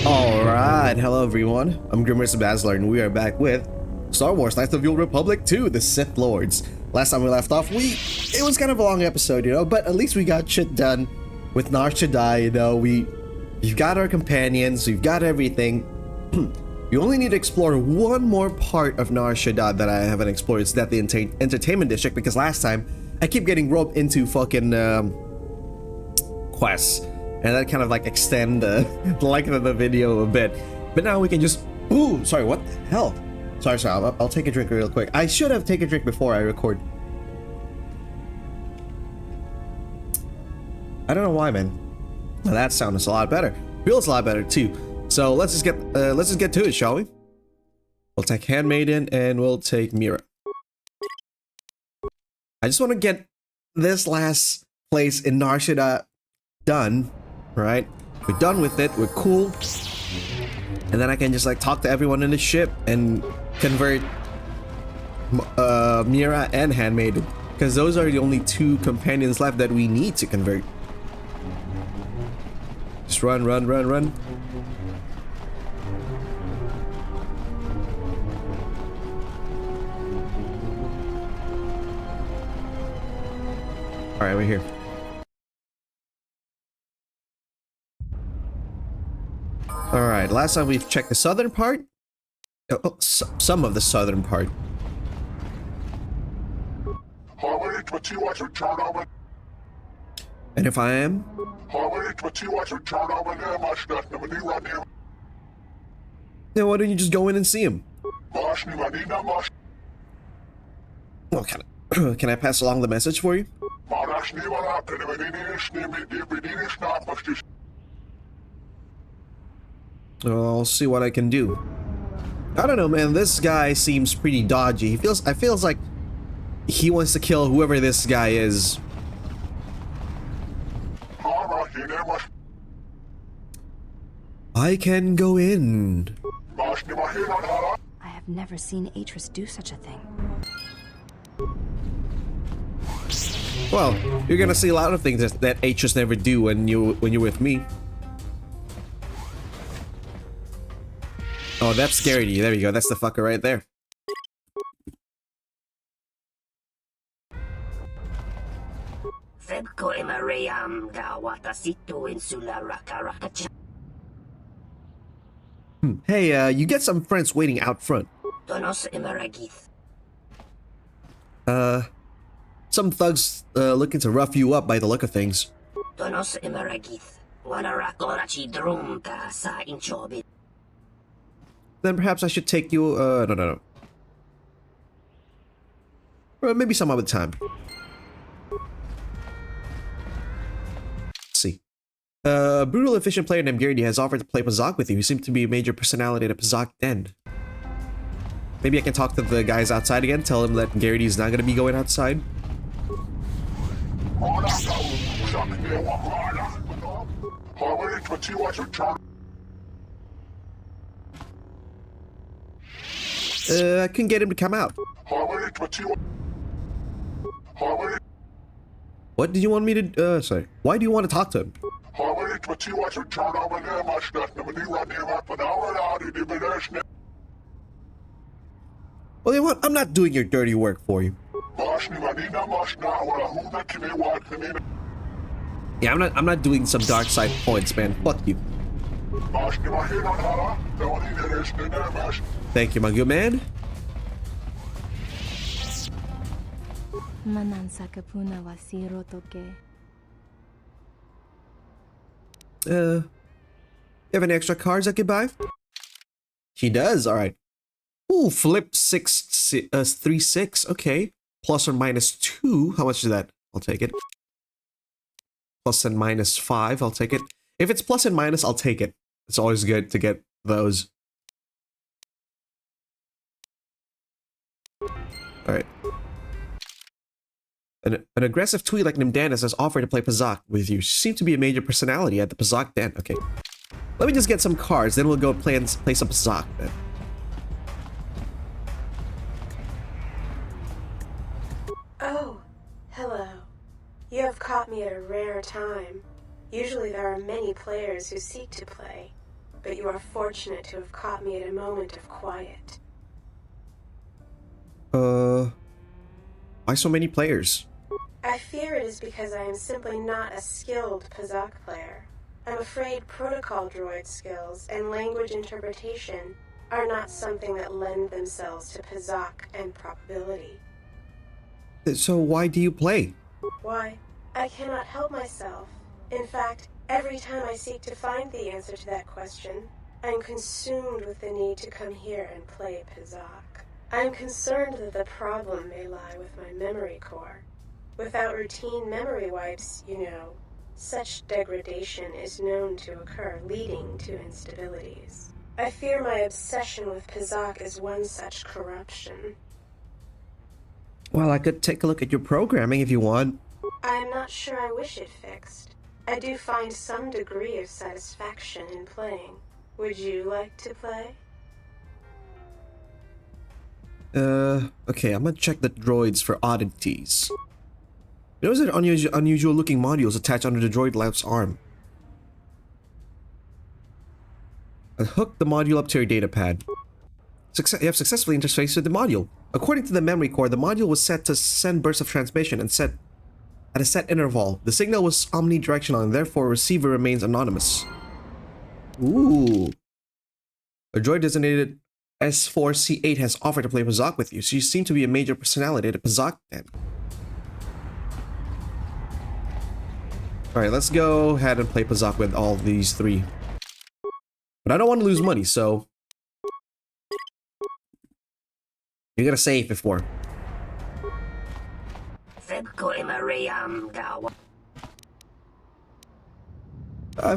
Alright, hello everyone. I'm Grimrist Baselard and we are back with Star Wars Knights of the Old Republic 2, The Sith Lords. Last time we left off, it was kind of a long episode, you know, but at least we got shit done with Nar Shaddaa, you know. We've got our companions, we've got everything. We only need to explore one more part of Nar Shaddaa that I haven't explored. It's that the entertainment district, because last time I keep getting roped into fucking quests. And that kind of like extend the length of the video a bit. But now we can just... Ooh, sorry, what the hell? Sorry, I'll take a drink real quick. I should have taken a drink before I record. I don't know why, man. Well, that sounds a lot better. Feels a lot better too. So let's just get to it, shall we? We'll take Handmaiden and we'll take Mira. I just want to get this last place in Nar Shaddaa done. Right, we're done with it, we're cool, and then I can just like talk to everyone in the ship and convert Mira and Handmaiden, because those are the only two companions left that we need to convert. Just run. All right, we're here. Alright, last time we've checked the southern part. Some of the southern part. And if I am? Then why don't you just go in and see him? Well, can I pass along the message for you? I'll see what I can do. I don't know, man. This guy seems pretty dodgy. I feels like he wants to kill whoever this guy is. I can go in. I have never seen Atris do such a thing. Well, you're gonna see a lot of things that Atris never do when you're with me. Oh, that scared you. There you go. That's the fucker right there. Hey, you get some friends waiting out front. Some thugs looking to rough you up by the look of things. Then perhaps I should take you, no. Or maybe some other time. Let's see. A brutal, efficient player named Gary has offered to play Pazak with you. You seem to be a major personality at a Pazak den. Maybe I can talk to the guys outside again, tell them that Gary is not going to be going outside. I couldn't get him to come out. What did you want me to, sorry. Why do you want to talk to him? Well, you know what? I'm not doing your dirty work for you. Yeah, I'm not doing some dark side points, man. Fuck you. Thank you, my good man. You have any extra cards I could buy? He does, alright. Ooh, flip 3-6, okay. Plus or minus 2, how much is that? I'll take it. Plus and minus 5, I'll take it. If it's plus and minus, I'll take it. It's always good to get those. Alright. An aggressive tweet like Nimdanis has offered to play Pazak with you. She seems to be a major personality at the Pazak den. Okay. Let me just get some cards, then we'll go play some Pazak then. Oh, hello. You have caught me at a rare time. Usually there are many players who seek to play. but you are fortunate to have caught me at a moment of quiet. Why so many players? I fear it is because I am simply not a skilled Pazak player. I'm afraid protocol droid skills and language interpretation are not something that lend themselves to Pazak and probability. So why do you play? Why? I cannot help myself. In fact, every time I seek to find the answer to that question, I'm consumed with the need to come here and play Pazak. I'm concerned that the problem may lie with my memory core. Without routine memory wipes, you know, such degradation is known to occur, leading to instabilities. I fear my obsession with Pazak is one such corruption. Well, I could take a look at your programming if you want. I am not sure I wish it fixed. I do find some degree of satisfaction in playing. Would you like to play? Okay, I'm gonna check the droids for oddities. Notice that unusual looking modules attached under the droid left arm. Hook the module up to your data pad. You have successfully interfaced with the module. According to the memory core, the module was set to send bursts of transmission and set at a set interval. The signal was omnidirectional and therefore receiver remains anonymous. Ooh. A droid designated S4C8 has offered to play Pazak with you, so you seem to be a major personality at Pazak then. Alright, let's go ahead and play Pazak with all these three. But I don't want to lose money, so... You gotta save before.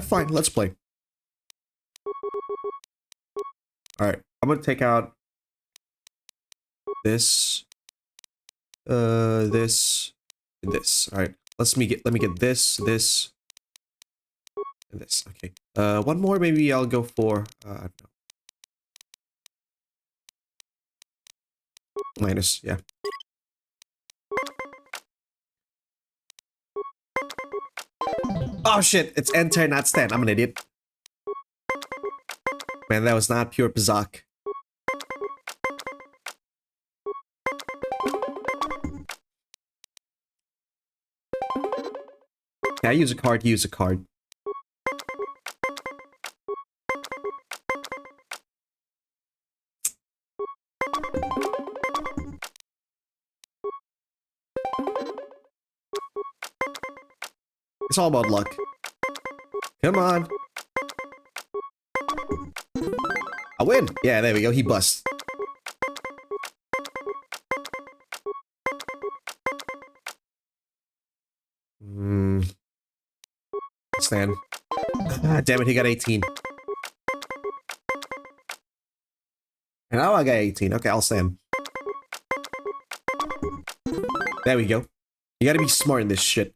Fine, let's play. Alright, I'm gonna take out this, this, and this. Alright, let me get this, and this. Okay. One more, maybe I'll go for I don't know. Minus, yeah. Oh shit, it's enter, not stand. I'm an idiot. Man, that was not pure Pazak. Yeah, use a card, use a card. It's all about luck. Come on. I win. Yeah, there we go. He busts. Stand. Ah, damn it, he got 18. And now I got 18. Okay, I'll stand. There we go. You gotta be smart in this shit.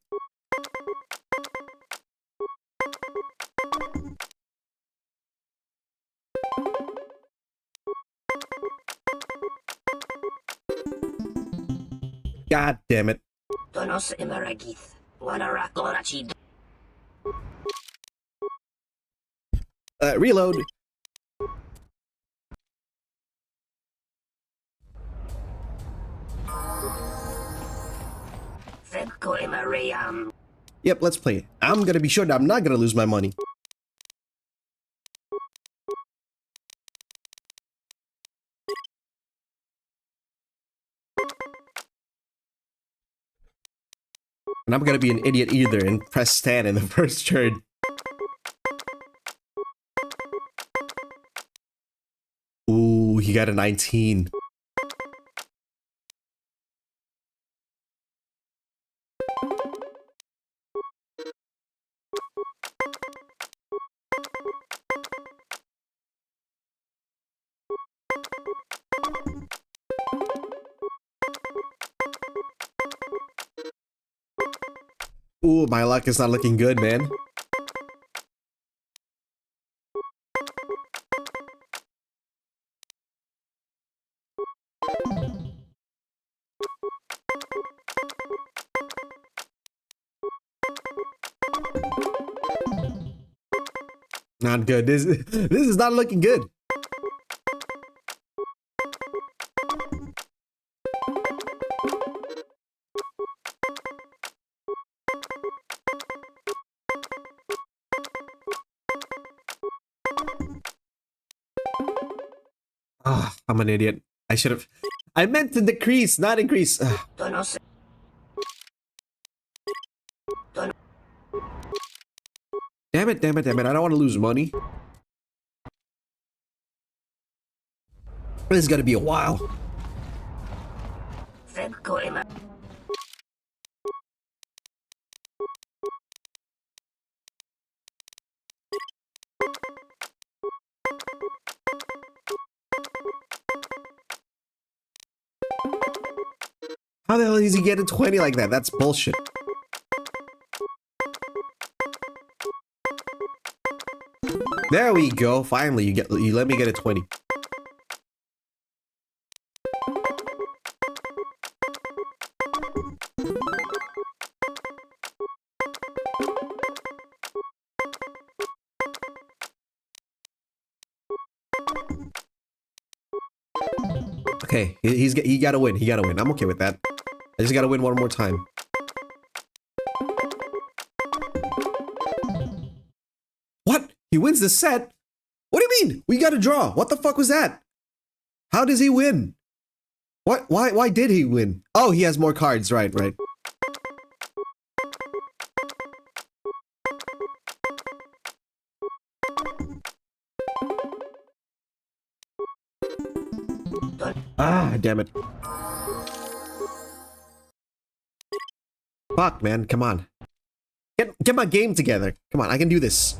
God damn it. Reload. Yep, let's play it. I'm gonna be sure that I'm not gonna lose my money. And I'm gonna be an idiot either and press stand in the first turn. Ooh, he got a 19. Ooh, my luck is not looking good, man. Not good. This is not looking good. Ah, I'm an idiot. I should have. I meant to decrease, not increase. Damn it, damn it, damn it. I don't want to lose money. This is gonna be a while. How the hell is he getting 20 like that? That's bullshit. There we go. Finally, you let me get a 20. Okay, he gotta win. He gotta win. I'm okay with that. I just gotta win one more time. What? He wins the set? What do you mean? We got a draw. What the fuck was that? How does he win? What? Why did he win? Oh, he has more cards. Right, right. Ah, damn it. Fuck, man. Come on. Get my game together. Come on, I can do this.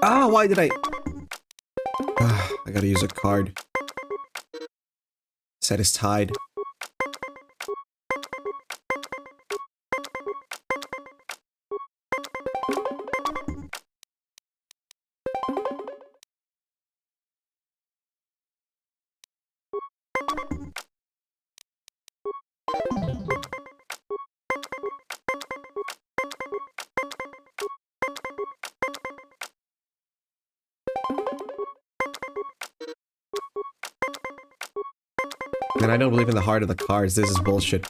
Ah, why did I... Ah, I gotta use a card. Set is tied. Man, I don't believe in the heart of the cards. This is bullshit.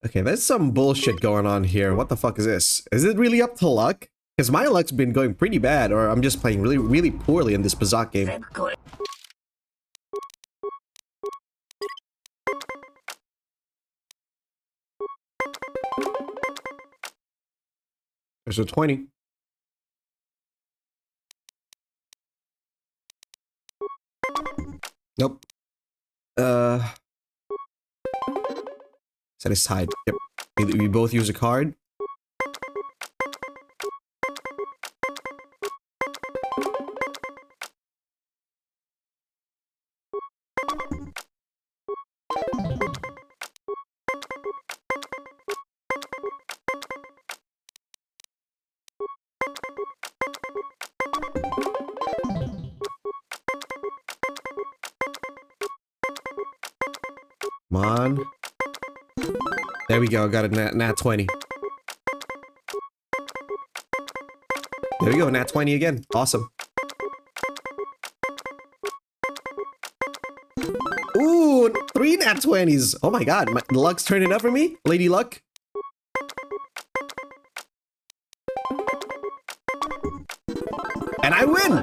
Okay, there's some bullshit going on here. What the fuck is this? Is it really up to luck? Because my luck's been going pretty bad, or I'm just playing really poorly in this Bazak game. There's a 20. Nope. Set aside. Yep. We both use a card. Come on. There we go, got a nat 20. There we go, nat 20 again. Awesome. Ooh, 3 nat 20s. Oh my god, the luck's turning up for me. Lady Luck. And I win!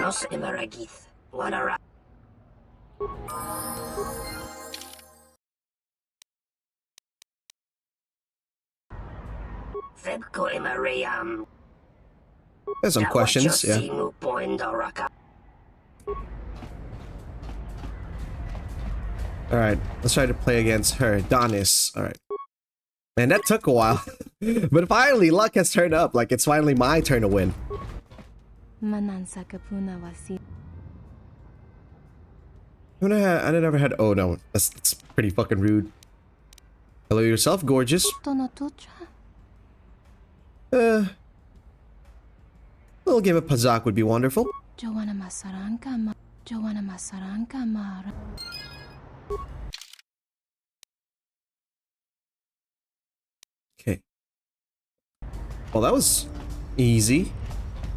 There's some questions, yeah. Alright, let's try to play against her. Donis. Alright. Man, that took a while. But finally, luck has turned up. Like, it's finally my turn to win. I never had. Oh no, that's pretty fucking rude. Hello yourself, gorgeous. A little game of Pazak would be wonderful. Okay. Well, that was easy.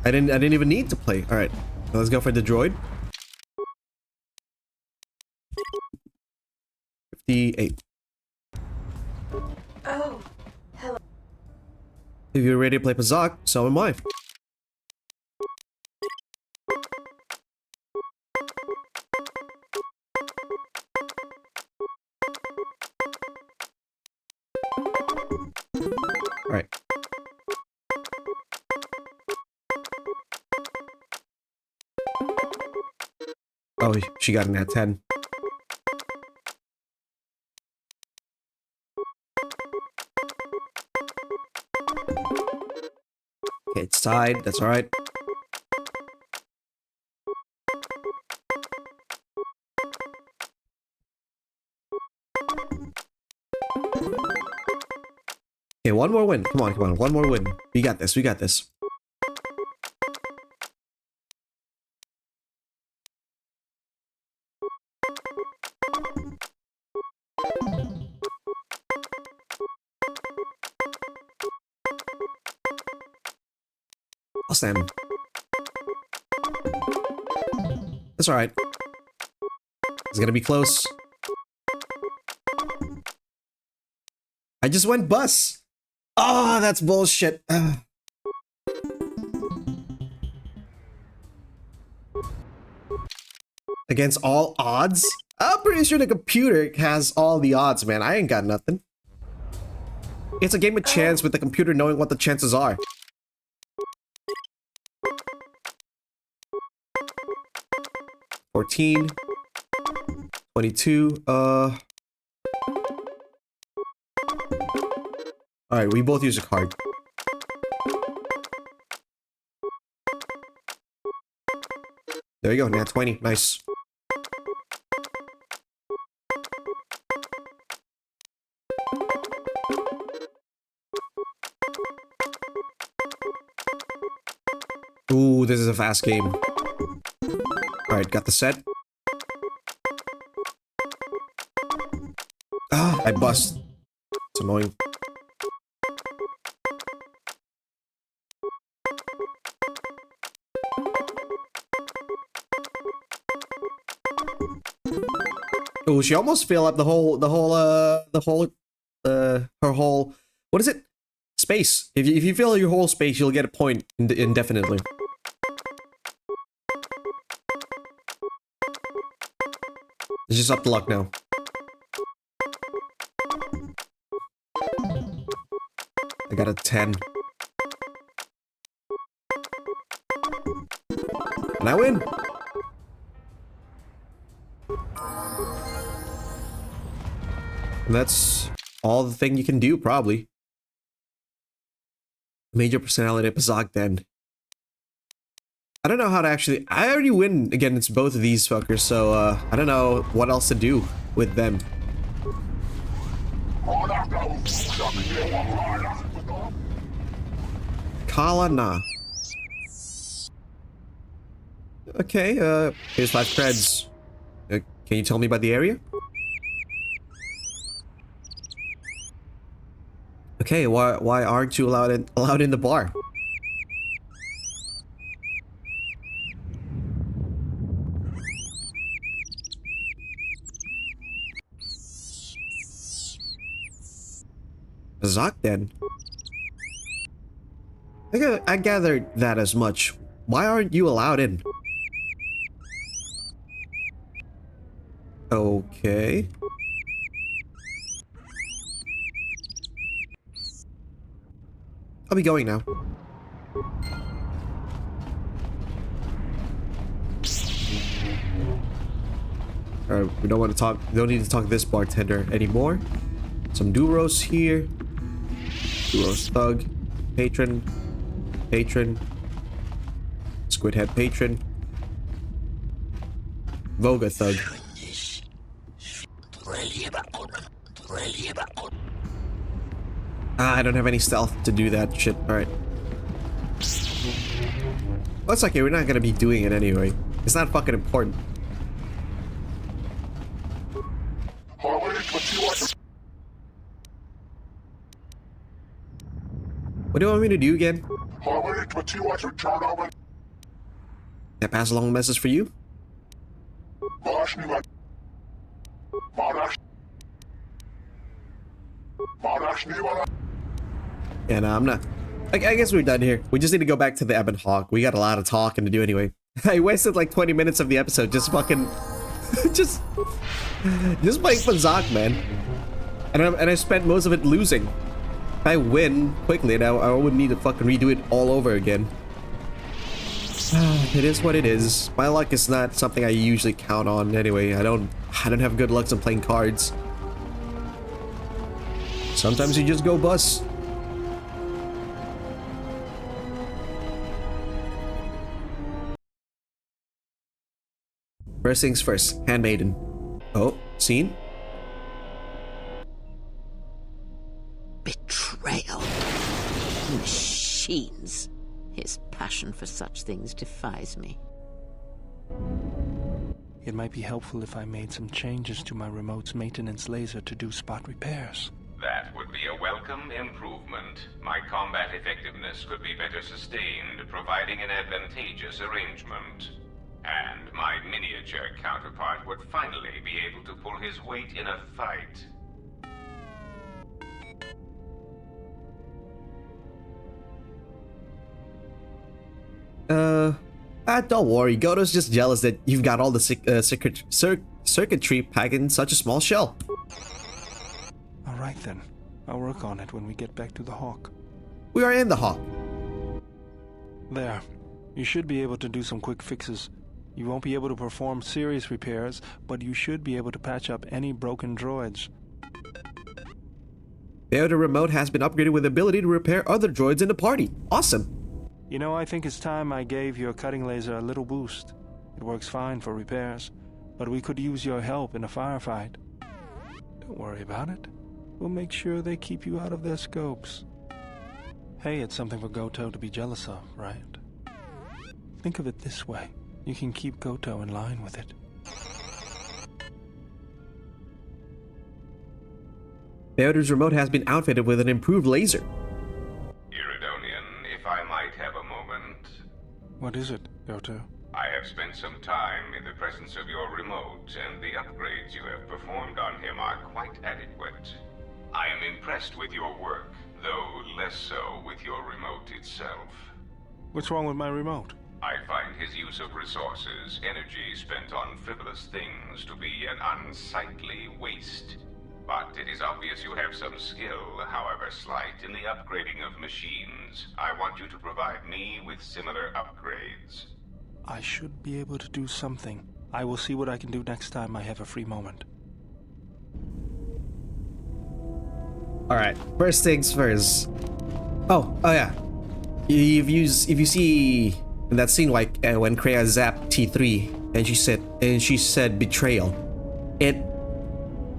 I didn't even need to play. All right, let's go for the droid. 58. Oh, hello. If you're ready to play Pazak, so am I. Alright. Oh, she got an at 10. Okay, it's tied. That's alright. Okay, one more win. Come on, come on. One more win. We got this. We got this. Awesome. That's alright. It's gonna be close. I just went bus. Oh, that's bullshit. Against all odds? I'm pretty sure the computer has all the odds, man. I ain't got nothing. It's a game of chance with the computer knowing what the chances are. $14. $22. Alright, we both use a card. There you go, nat 20. Nice. Ooh, this is a fast game. Alright, got the set. Ah, I bust. It's annoying. Oh, she almost filled up her whole, what is it? Space. If you fill your whole space, you'll get a point indefinitely. It's just up to luck now. I got a 10. And I win. And that's all the thing you can do, probably. Major personality Pazak then. I don't know how to actually... I already win against both of these fuckers, so I don't know what else to do with them. Kalana. Okay, here's 5 creds. Can you tell me about the area? Okay, why aren't you allowed in the bar? Zak then? I gathered that as much. Why aren't you allowed in? Okay. I'll be going now. Alright, we don't want to talk. We don't need to talk to this bartender anymore. Some Duros here. Duros thug. Patron. Patron. Squidhead patron. Voga thug. I don't have any stealth to do that shit. Alright. Well, it's okay, we're not gonna be doing it anyway. It's not fucking important. What do you want me to do again? Can I pass along a message for you? Yeah, no, I'm not. I guess we're done here. We just need to go back to the Ebon Hawk. We got a lot of talking to do anyway. I wasted like 20 minutes of the episode just fucking... just playing Fazak, man. And I spent most of it losing. If I win quickly, now I wouldn't need to fucking redo it all over again. It is what it is. My luck is not something I usually count on anyway. I don't have good luck on playing cards. Sometimes you just go bust. First things first, Handmaiden. Oh, scene? Betrayal. Machines. His passion for such things defies me. It might be helpful if I made some changes to my remote's maintenance laser to do spot repairs. That would be a welcome improvement. My combat effectiveness could be better sustained, providing an advantageous arrangement. And my miniature counterpart would finally be able to pull his weight in a fight. Don't worry. Goto's just jealous that you've got all the circuitry packed in such a small shell. Alright then. I'll work on it when we get back to the Hawk. We are in the Hawk. There. You should be able to do some quick fixes. You won't be able to perform serious repairs, but you should be able to patch up any broken droids. The outer remote has been upgraded with the ability to repair other droids in the party. Awesome. You know, I think it's time I gave your cutting laser a little boost. It works fine for repairs, but we could use your help in a firefight. Don't worry about it. We'll make sure they keep you out of their scopes. Hey, it's something for Goto to be jealous of, right? Think of it this way. You can keep Goto in line with it. The outer's remote has been outfitted with an improved laser. Iridonian, if I might have a moment. What is it, Goto? I have spent some time in the presence of your remote, and the upgrades you have performed on him are quite adequate. I am impressed with your work, though less so with your remote itself. What's wrong with my remote? I find his use of resources, energy spent on frivolous things, to be an unsightly waste. But it is obvious you have some skill, however slight, in the upgrading of machines. I want you to provide me with similar upgrades. I should be able to do something. I will see what I can do next time I have a free moment. Alright, first things first. Oh yeah. If you see in that scene, like when Kreia zapped T3 and she said betrayal, it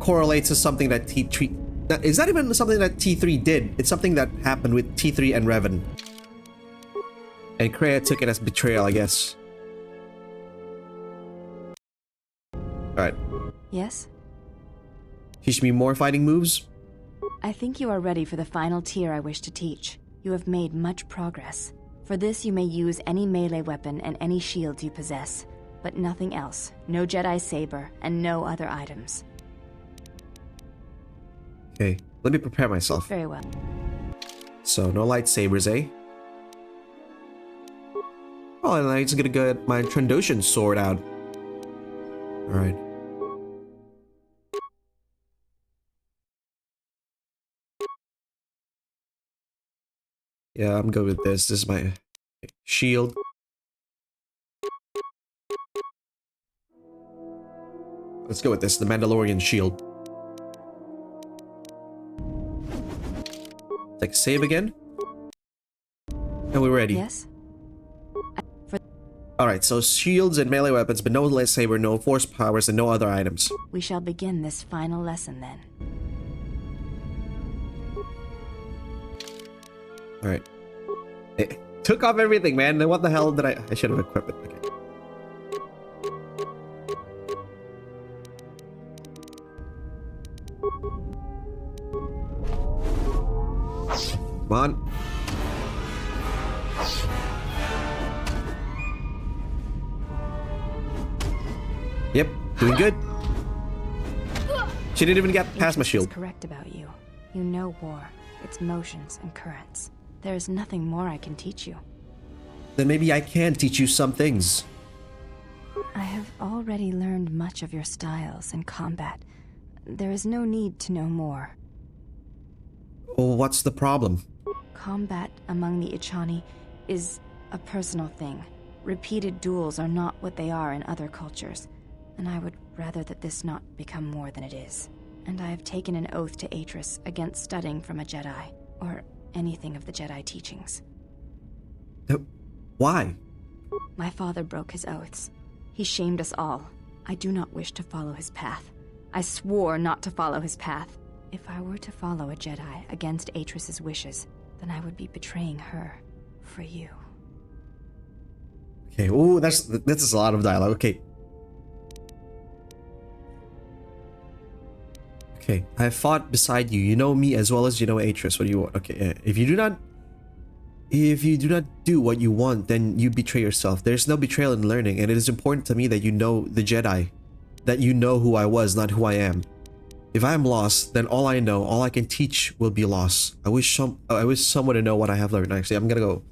correlates to something that T3... Is that even something that T3 did? It's something that happened with T3 and Revan. And Kreia took it as betrayal, I guess. Alright. Yes? Teach me more fighting moves? I think you are ready for the final tier I wish to teach. You have made much progress. For this, you may use any melee weapon and any shields you possess, but nothing else. No Jedi saber, and no other items. Okay, let me prepare myself. Very well. So, no lightsabers, eh? Oh, and I'm just gonna get my Trandoshan sword out. Alright. Yeah, I'm good with this. This is my shield. Let's go with this, the Mandalorian shield. Like save again. And we're ready. Yes? Alright, so shields and melee weapons, but no lightsaber, no force powers, and no other items. We shall begin this final lesson then. Alright. It took off everything, man. Then what the hell did I should have equipped it. Okay. Come on. Yep, doing good. She didn't even get past my shield. Is correct about you. You know war, its motions and currents. There is nothing more I can teach you. Then maybe I can teach you some things. I have already learned much of your styles and combat. There is no need to know more. Oh, what's the problem? Combat among the Ichani is a personal thing. Repeated duels are not what they are in other cultures, and I would rather that this not become more than it is. And I have taken an oath to Atris against studying from a Jedi, or anything of the Jedi teachings. Why? My father broke his oaths. He shamed us all. I do not wish to follow his path. I swore not to follow his path. If I were to follow a Jedi against Atris's wishes, then I would be betraying her for you. Okay, ooh, that's a lot of dialogue. Okay. Okay, I have fought beside you. You know me as well as you know Atris. What do you want? Okay, if you do not do what you want, then you betray yourself. There's no betrayal in learning, and it is important to me that you know the Jedi, that you know who I was, not who I am. If I am lost, then all I know, all I can teach will be lost. I wish someone to know what I have learned. Actually, I'm gonna go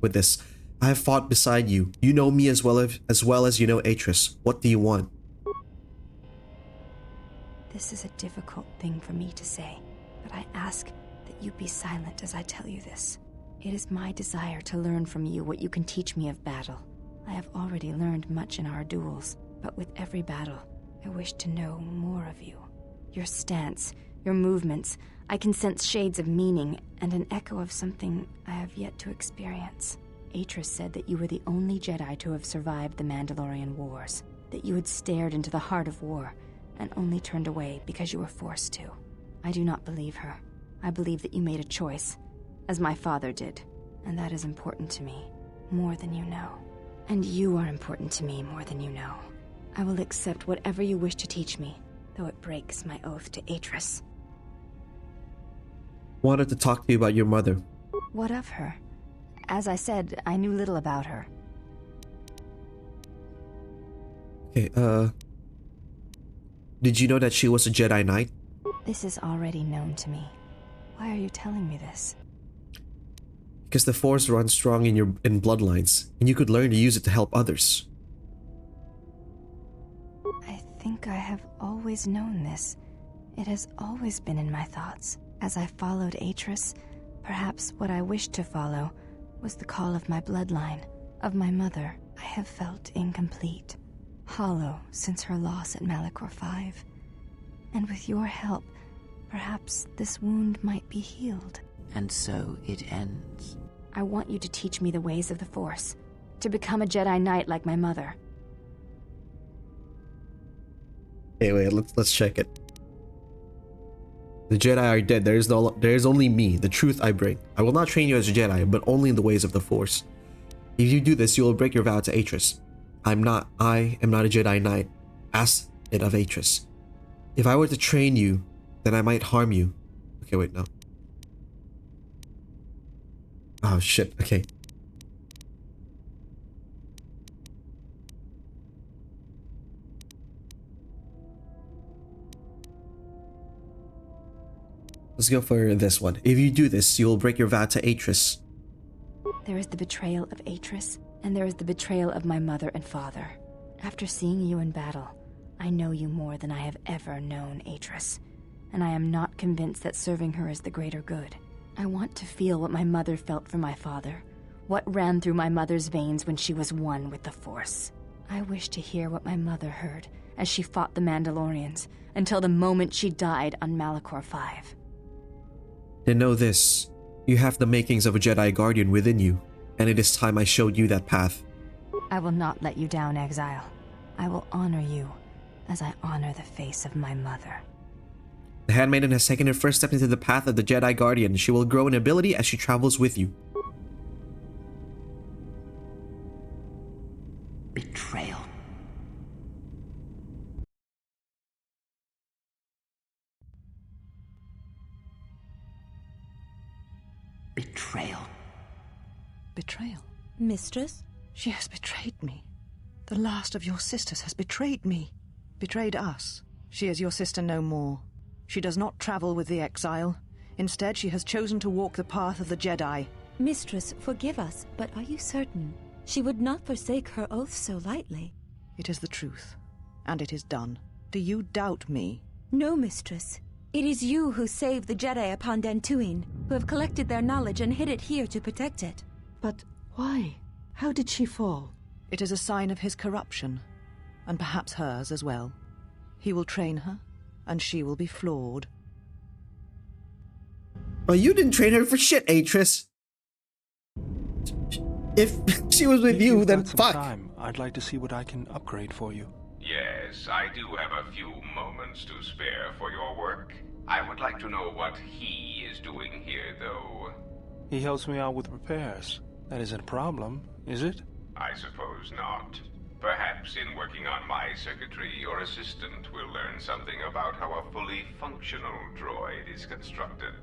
with this. I have fought beside you. You know me as well as you know Atris. What do you want? This is a difficult thing for me to say, but I ask that you be silent as I tell you this. It is my desire to learn from you what you can teach me of battle. I have already learned much in our duels, but with every battle, I wish to know more of you. Your stance, your movements, I can sense shades of meaning and an echo of something I have yet to experience. Atris said that you were the only Jedi to have survived the Mandalorian Wars, that you had stared into the heart of war and only turned away because you were forced to. I do not believe her. I believe that you made a choice, as my father did, and that is important to me, more than you know. And you are important to me more than you know. I will accept whatever you wish to teach me, though it breaks my oath to Atris. Wanted to talk to you about your mother. What of her? As I said, I knew little about her. Okay, did you know that she was a Jedi Knight? This is already known to me. Why are you telling me this? Because the Force runs strong in bloodlines, and you could learn to use it to help others. I think I have always known this. It has always been in my thoughts. As I followed Atris, perhaps what I wished to follow was the call of my bloodline, of my mother. I have felt incomplete, hollow since her loss at Malachor 5. And with your help, perhaps this wound might be healed. And so it ends. I want you to teach me the ways of the Force, to become a Jedi Knight like my mother. Hey, wait, let's check it. The Jedi are dead. There is only me, the truth I bring. I will not train you as a Jedi, but only in the ways of the Force. If you do this, you will break your vow to Atris. I am not a Jedi Knight. Ask it of Atris. If I were to train you, then I might harm you. Okay, wait, no. Oh shit, okay. Let's go for this one. If you do this, you will break your vow to Atris. There is the betrayal of Atris, and there is the betrayal of my mother and father. After seeing you in battle, I know you more than I have ever known Atris, and I am not convinced that serving her is the greater good. I want to feel what my mother felt for my father, what ran through my mother's veins when she was one with the Force. I wish to hear what my mother heard as she fought the Mandalorians, until the moment she died on Malachor 5. Then know this. You have the makings of a Jedi Guardian within you, and it is time I showed you that path. I will not let you down, Exile. I will honor you as I honor the face of my mother. The Handmaiden has taken her first step into the path of the Jedi Guardian. She will grow in ability as she travels with you. Betrayal. Betrayal. Betrayal? Mistress? She has betrayed me. The last of your sisters has betrayed me. Betrayed us. She is your sister no more. She does not travel with the exile. Instead, she has chosen to walk the path of the Jedi. Mistress, forgive us, but are you certain? She would not forsake her oath so lightly. It is the truth, and it is done. Do you doubt me? No, mistress. It is you who saved the Jedi upon Dantooine, who have collected their knowledge and hid it here to protect it. But why? How did she fall? It is a sign of his corruption, and perhaps hers as well. He will train her, and she will be flawed. Well, you didn't train her for shit, Atris. If she was with If you, you've then got some fuck. time, I'd like to see what I can upgrade for you. Yes, I do have a few moments to spare for your work. I would like to know what he is doing here, though. He helps me out with repairs. That isn't a problem, is it? I suppose not. Perhaps in working on my circuitry, your assistant will learn something about how a fully functional droid is constructed.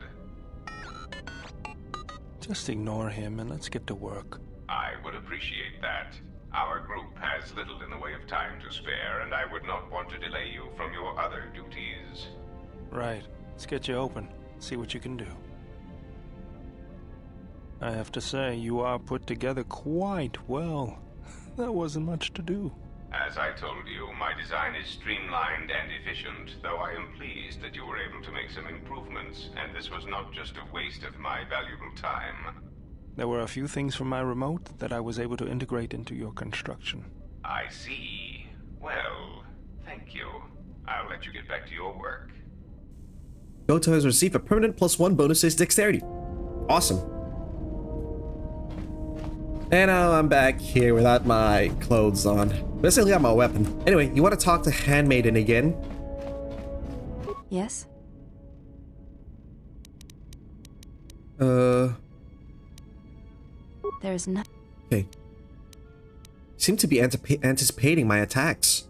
Just ignore him and let's get to work. I would appreciate that. Our group has little in the way of time to spare, and I would not want to delay you from your other duties. Right. Let's get you open. See what you can do. I have to say, you are put together quite well. There wasn't much to do. As I told you, my design is streamlined and efficient, though I am pleased that you were able to make some improvements, and this was not just a waste of my valuable time. There were a few things from my remote that I was able to integrate into your construction. I see. Well, thank you. I'll let you get back to your work. Goto has received a permanent +1 bonus to his dexterity. Awesome. And now I'm back here without my clothes on. But I still got my weapon. Anyway, you want to talk to Handmaiden again? Yes? There's nothing. Okay. Seem to be anticipating my attacks.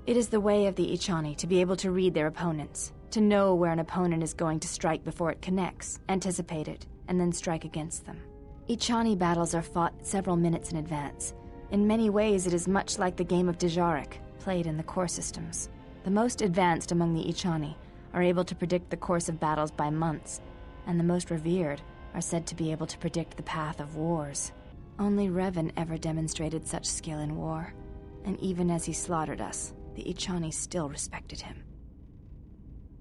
It is the way of the Ichani to be able to read their opponents, to know where an opponent is going to strike before it connects, anticipate it, and then strike against them. Ichani battles are fought several minutes in advance. In many ways, it is much like the game of Dejarik, played in the core systems. The most advanced among the Ichani are able to predict the course of battles by months, and the most revered are said to be able to predict the path of wars. Only Revan ever demonstrated such skill in war, and even as he slaughtered us, the Ichani still respected him.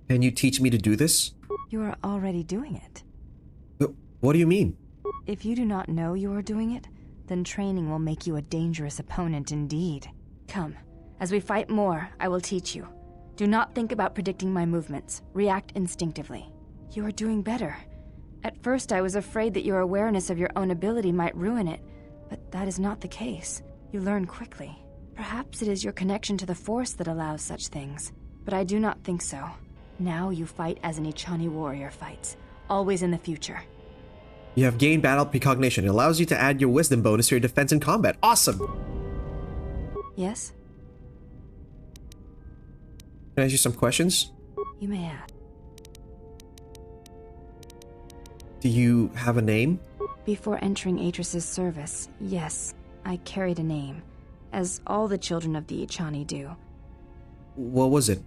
Can you teach me to do this? You are already doing it. What do you mean? If you do not know you are doing it, then training will make you a dangerous opponent indeed. Come, as we fight more, I will teach you. Do not think about predicting my movements. React instinctively. You are doing better. At first, I was afraid that your awareness of your own ability might ruin it, but that is not the case. You learn quickly. Perhaps it is your connection to the Force that allows such things, but I do not think so. Now you fight as an Ichani warrior fights, always in the future. You have gained battle precognition. It allows you to add your wisdom bonus to your defense in combat. Awesome! Yes? Can I ask you some questions? You may ask. Do you have a name? Before entering Atris's service, yes, I carried a name, as all the children of the Ichani do. What was it?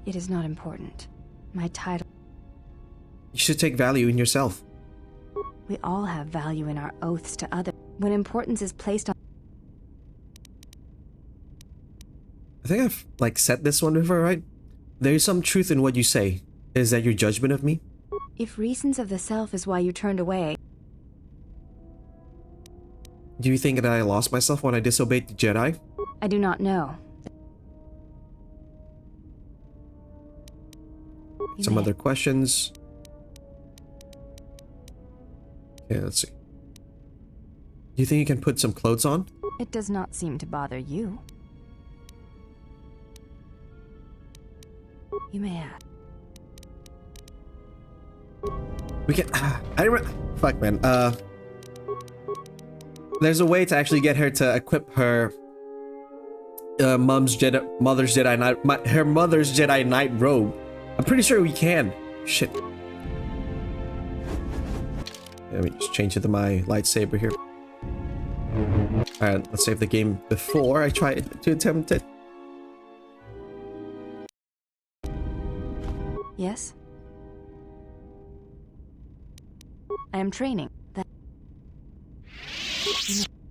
It is not important. My title... You should take value in yourself. We all have value in our oaths to others. When importance is placed on... I think I've, said this one before, right? There is some truth in what you say. Is that your judgment of me? If reasons of the self is why you turned away... Do you think that I lost myself when I disobeyed the Jedi? I do not know. Some other questions. Okay, let's see. Do you think you can put some clothes on? It does not seem to bother you. You may ask. We can. I remember. Fuck, man. There's a way to actually get her to equip her mother's Jedi Knight robe. I'm pretty sure we can. Shit. Let me just change it to my lightsaber here. Alright, let's save the game before I try to attempt it. Yes? I am training.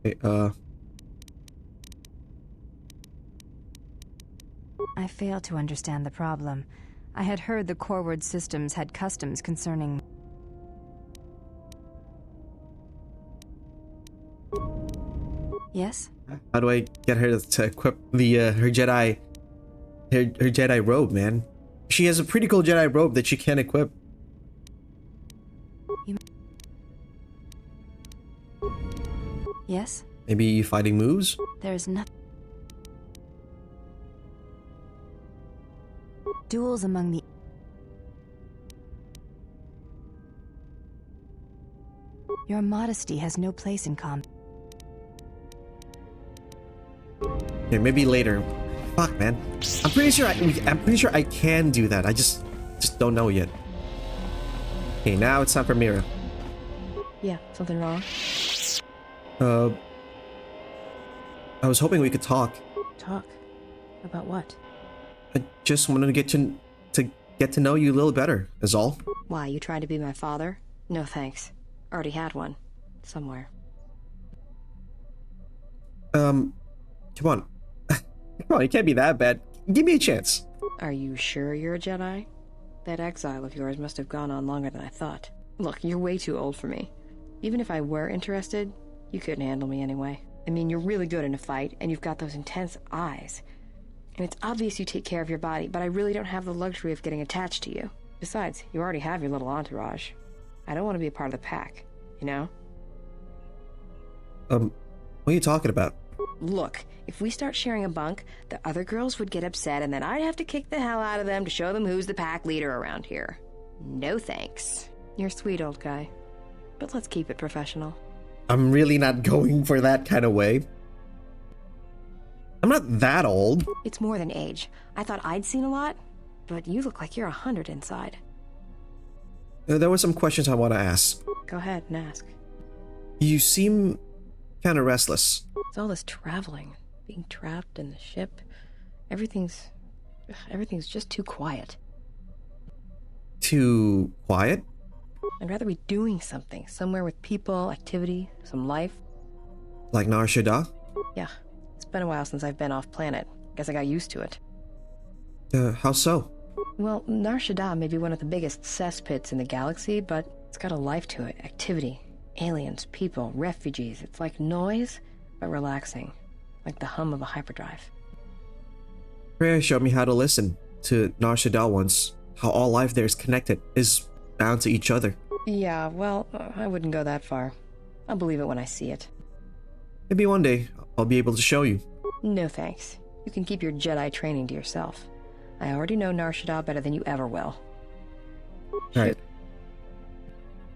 Hey, I fail to understand the problem. I had heard the Coreward systems had customs concerning... Yes? How do I get her to equip the her Jedi robe, man? She has a pretty cool Jedi robe that she can equip. Yes? Maybe fighting moves? There is nothing. Duels among the... Your modesty has no place in combat. Okay, maybe later. Fuck, man. I'm pretty sure I can do that. I just don't know yet. Okay, now it's time for Mira. Yeah, something wrong? I was hoping we could talk. Talk? About what? I just wanted to get to know you a little better, is all. Why, you trying to be my father? No thanks. Already had one. Somewhere. Come on. Come on, it can't be that bad. Give me a chance. Are you sure you're a Jedi? That exile of yours must have gone on longer than I thought. Look, you're way too old for me. Even if I were interested, you couldn't handle me anyway. I mean, you're really good in a fight, and you've got those intense eyes. And it's obvious you take care of your body, but I really don't have the luxury of getting attached to you. Besides, you already have your little entourage. I don't want to be a part of the pack, you know? What are you talking about? Look, if we start sharing a bunk, the other girls would get upset, and then I'd have to kick the hell out of them to show them who's the pack leader around here. No thanks. You're sweet, old guy. But let's keep it professional. I'm really not going for that kind of way. I'm not that old. It's more than age. I thought I'd seen a lot, but you look like you're 100 inside. There were some questions I want to ask. Go ahead and ask. You seem kind of restless. It's all this traveling, being trapped in the ship. Everything's just too quiet. Too quiet? I'd rather be doing something, somewhere with people, activity, some life. Like Nar Shaddaa? Yeah, it's been a while since I've been off planet. Guess I got used to it. How so? Well, Nar Shaddaa may be one of the biggest cesspits in the galaxy, but it's got a life to it. Activity, aliens, people, refugees. It's like noise, but relaxing. Like the hum of a hyperdrive. Freya showed me how to listen to Nar Shaddaa once. How all life there is connected, is bound to each other. Yeah, well, I wouldn't go that far. I'll believe it when I see it. Maybe one day, I'll be able to show you. No thanks. You can keep your Jedi training to yourself. I already know Nar Shaddaa better than you ever will. Alright.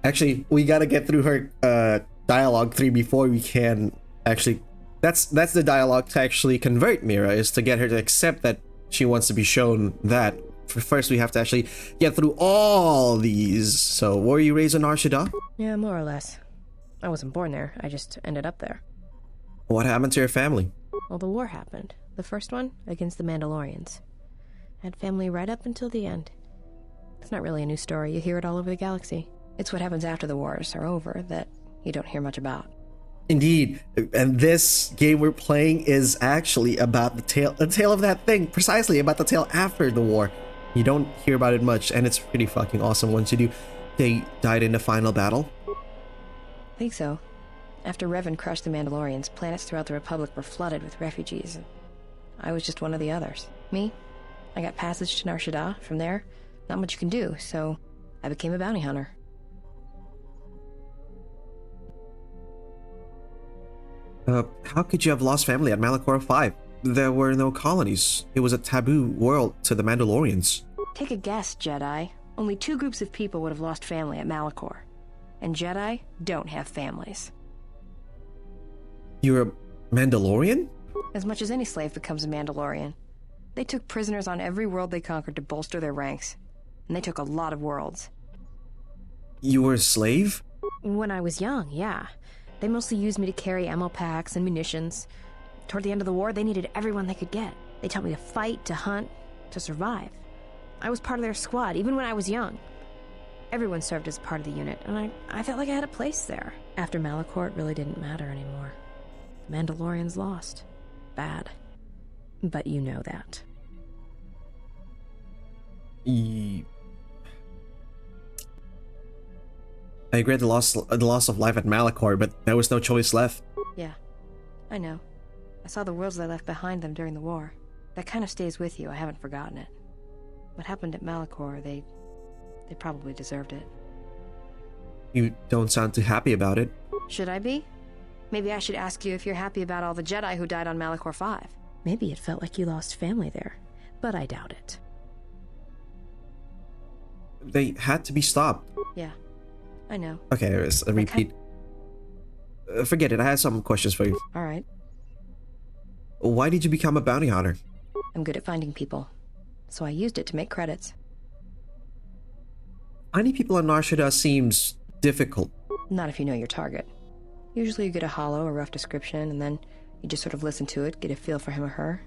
Actually, we gotta get through her dialogue 3 before we can actually... That's the dialogue to actually convert Mira, is to get her to accept that she wants to be shown that. First, we have to actually get through all these. So, were you raised on Nar Shaddaa? Yeah, more or less. I wasn't born there, I just ended up there. What happened to your family? Well, the war happened. The first one, against the Mandalorians. I had family right up until the end. It's not really a new story, you hear it all over the galaxy. It's what happens after the wars are over that you don't hear much about. Indeed, and this game we're playing is actually about the tale of that thing, precisely about the tale after the war. You don't hear about it much, and it's pretty fucking awesome once you do. They died in the final battle? I think so. After Revan crushed the Mandalorians, planets throughout the Republic were flooded with refugees, and I was just one of the others. Me? I got passage to Nar Shaddaa. From there, not much you can do, so I became a bounty hunter. How could you have lost family at Malachor 5? There were no colonies. It was a taboo world to the Mandalorians. Take a guess, Jedi. Only 2 groups of people would have lost family at Malachor. And Jedi don't have families. You're a Mandalorian? As much as any slave becomes a Mandalorian. They took prisoners on every world they conquered to bolster their ranks. And they took a lot of worlds. You were a slave? When I was young, yeah. They mostly used me to carry ammo packs and munitions. Toward the end of the war, they needed everyone they could get. They taught me to fight, to hunt, to survive. I was part of their squad, even when I was young. Everyone served as part of the unit, and I felt like I had a place there. After Malachor, it really didn't matter anymore. The Mandalorians lost. Bad. But you know that. I regret the loss of life at Malachor, but there was no choice left. Yeah, I know. I saw the worlds they left behind them during the war. That kind of stays with you, I haven't forgotten it. What happened at Malachor, they probably deserved it. You don't sound too happy about it. Should I be? Maybe I should ask you if you're happy about all the Jedi who died on Malachor 5. Maybe it felt like you lost family there, but I doubt it. They had to be stopped. Yeah, I know. Okay, a repeat. Forget it, I had some questions for you. Alright. Why did you become a bounty hunter? I'm good at finding people, so I used it to make credits. Finding people on Nar Shaddaa seems difficult. Not if you know your target. Usually you get a hollow or rough description, and then you just sort of listen to it, get a feel for him or her,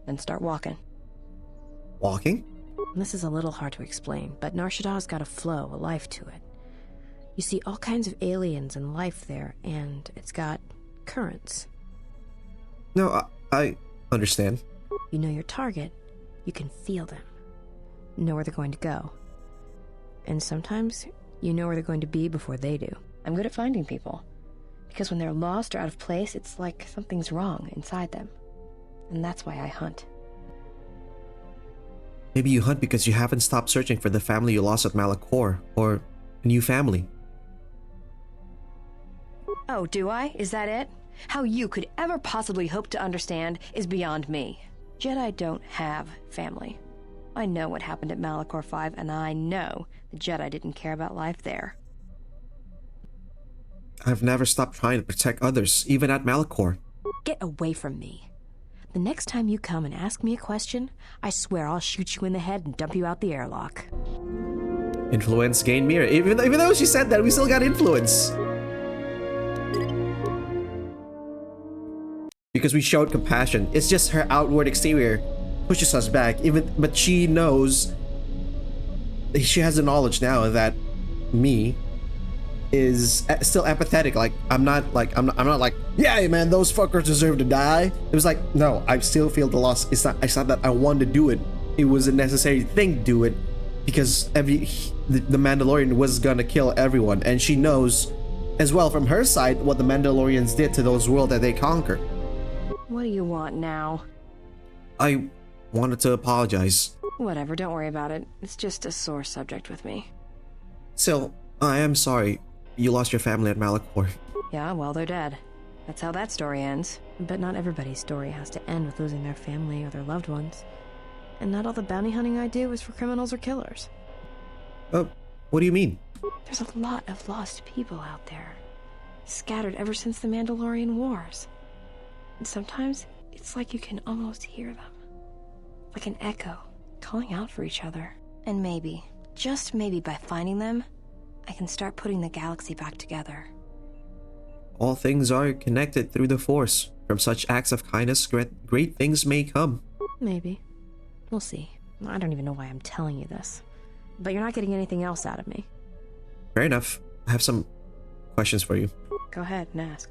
and start walking. Walking? This is a little hard to explain, but Nar Shaddaa's got a flow, a life to it. You see all kinds of aliens and life there, and it's got currents. No, I understand. You know your target, you can feel them. Know where they're going to go. And sometimes, you know where they're going to be before they do. I'm good at finding people. Because when they're lost or out of place, it's like something's wrong inside them. And that's why I hunt. Maybe you hunt because you haven't stopped searching for the family you lost at Malachor, or a new family. Oh, do I? Is that it? How you could ever possibly hope to understand is beyond me. Jedi don't have family. I know what happened at Malachor 5, and I know the Jedi didn't care about life there. I've never stopped trying to protect others, even at Malachor. Get away from me. The next time you come and ask me a question, I swear I'll shoot you in the head and dump you out the airlock. Influence gained Mira. Even though she said that, we still got influence. Because we showed compassion. It's just her outward exterior pushes us back. But she knows, she has the knowledge now that me is still empathetic. Like I'm not like, yeah man, those fuckers deserve to die. It was like, no, I still feel the loss. It's not that I wanted to do it. It was a necessary thing to do it because the Mandalorian was gonna kill everyone, and she knows as well from her side what the Mandalorians did to those worlds that they conquered. What do you want now? I wanted to apologize. Whatever, don't worry about it. It's just a sore subject with me. Still, I am sorry you lost your family at Malachor. Yeah, well, they're dead. That's how that story ends. But not everybody's story has to end with losing their family or their loved ones. And not all the bounty hunting I do is for criminals or killers. What do you mean? There's a lot of lost people out there. Scattered ever since the Mandalorian Wars. And sometimes, it's like you can almost hear them. Like an echo, calling out for each other. And maybe, just maybe by finding them, I can start putting the galaxy back together. All things are connected through the Force. From such acts of kindness, great things may come. Maybe. We'll see. I don't even know why I'm telling you this. But you're not getting anything else out of me. Fair enough. I have some questions for you. Go ahead and ask.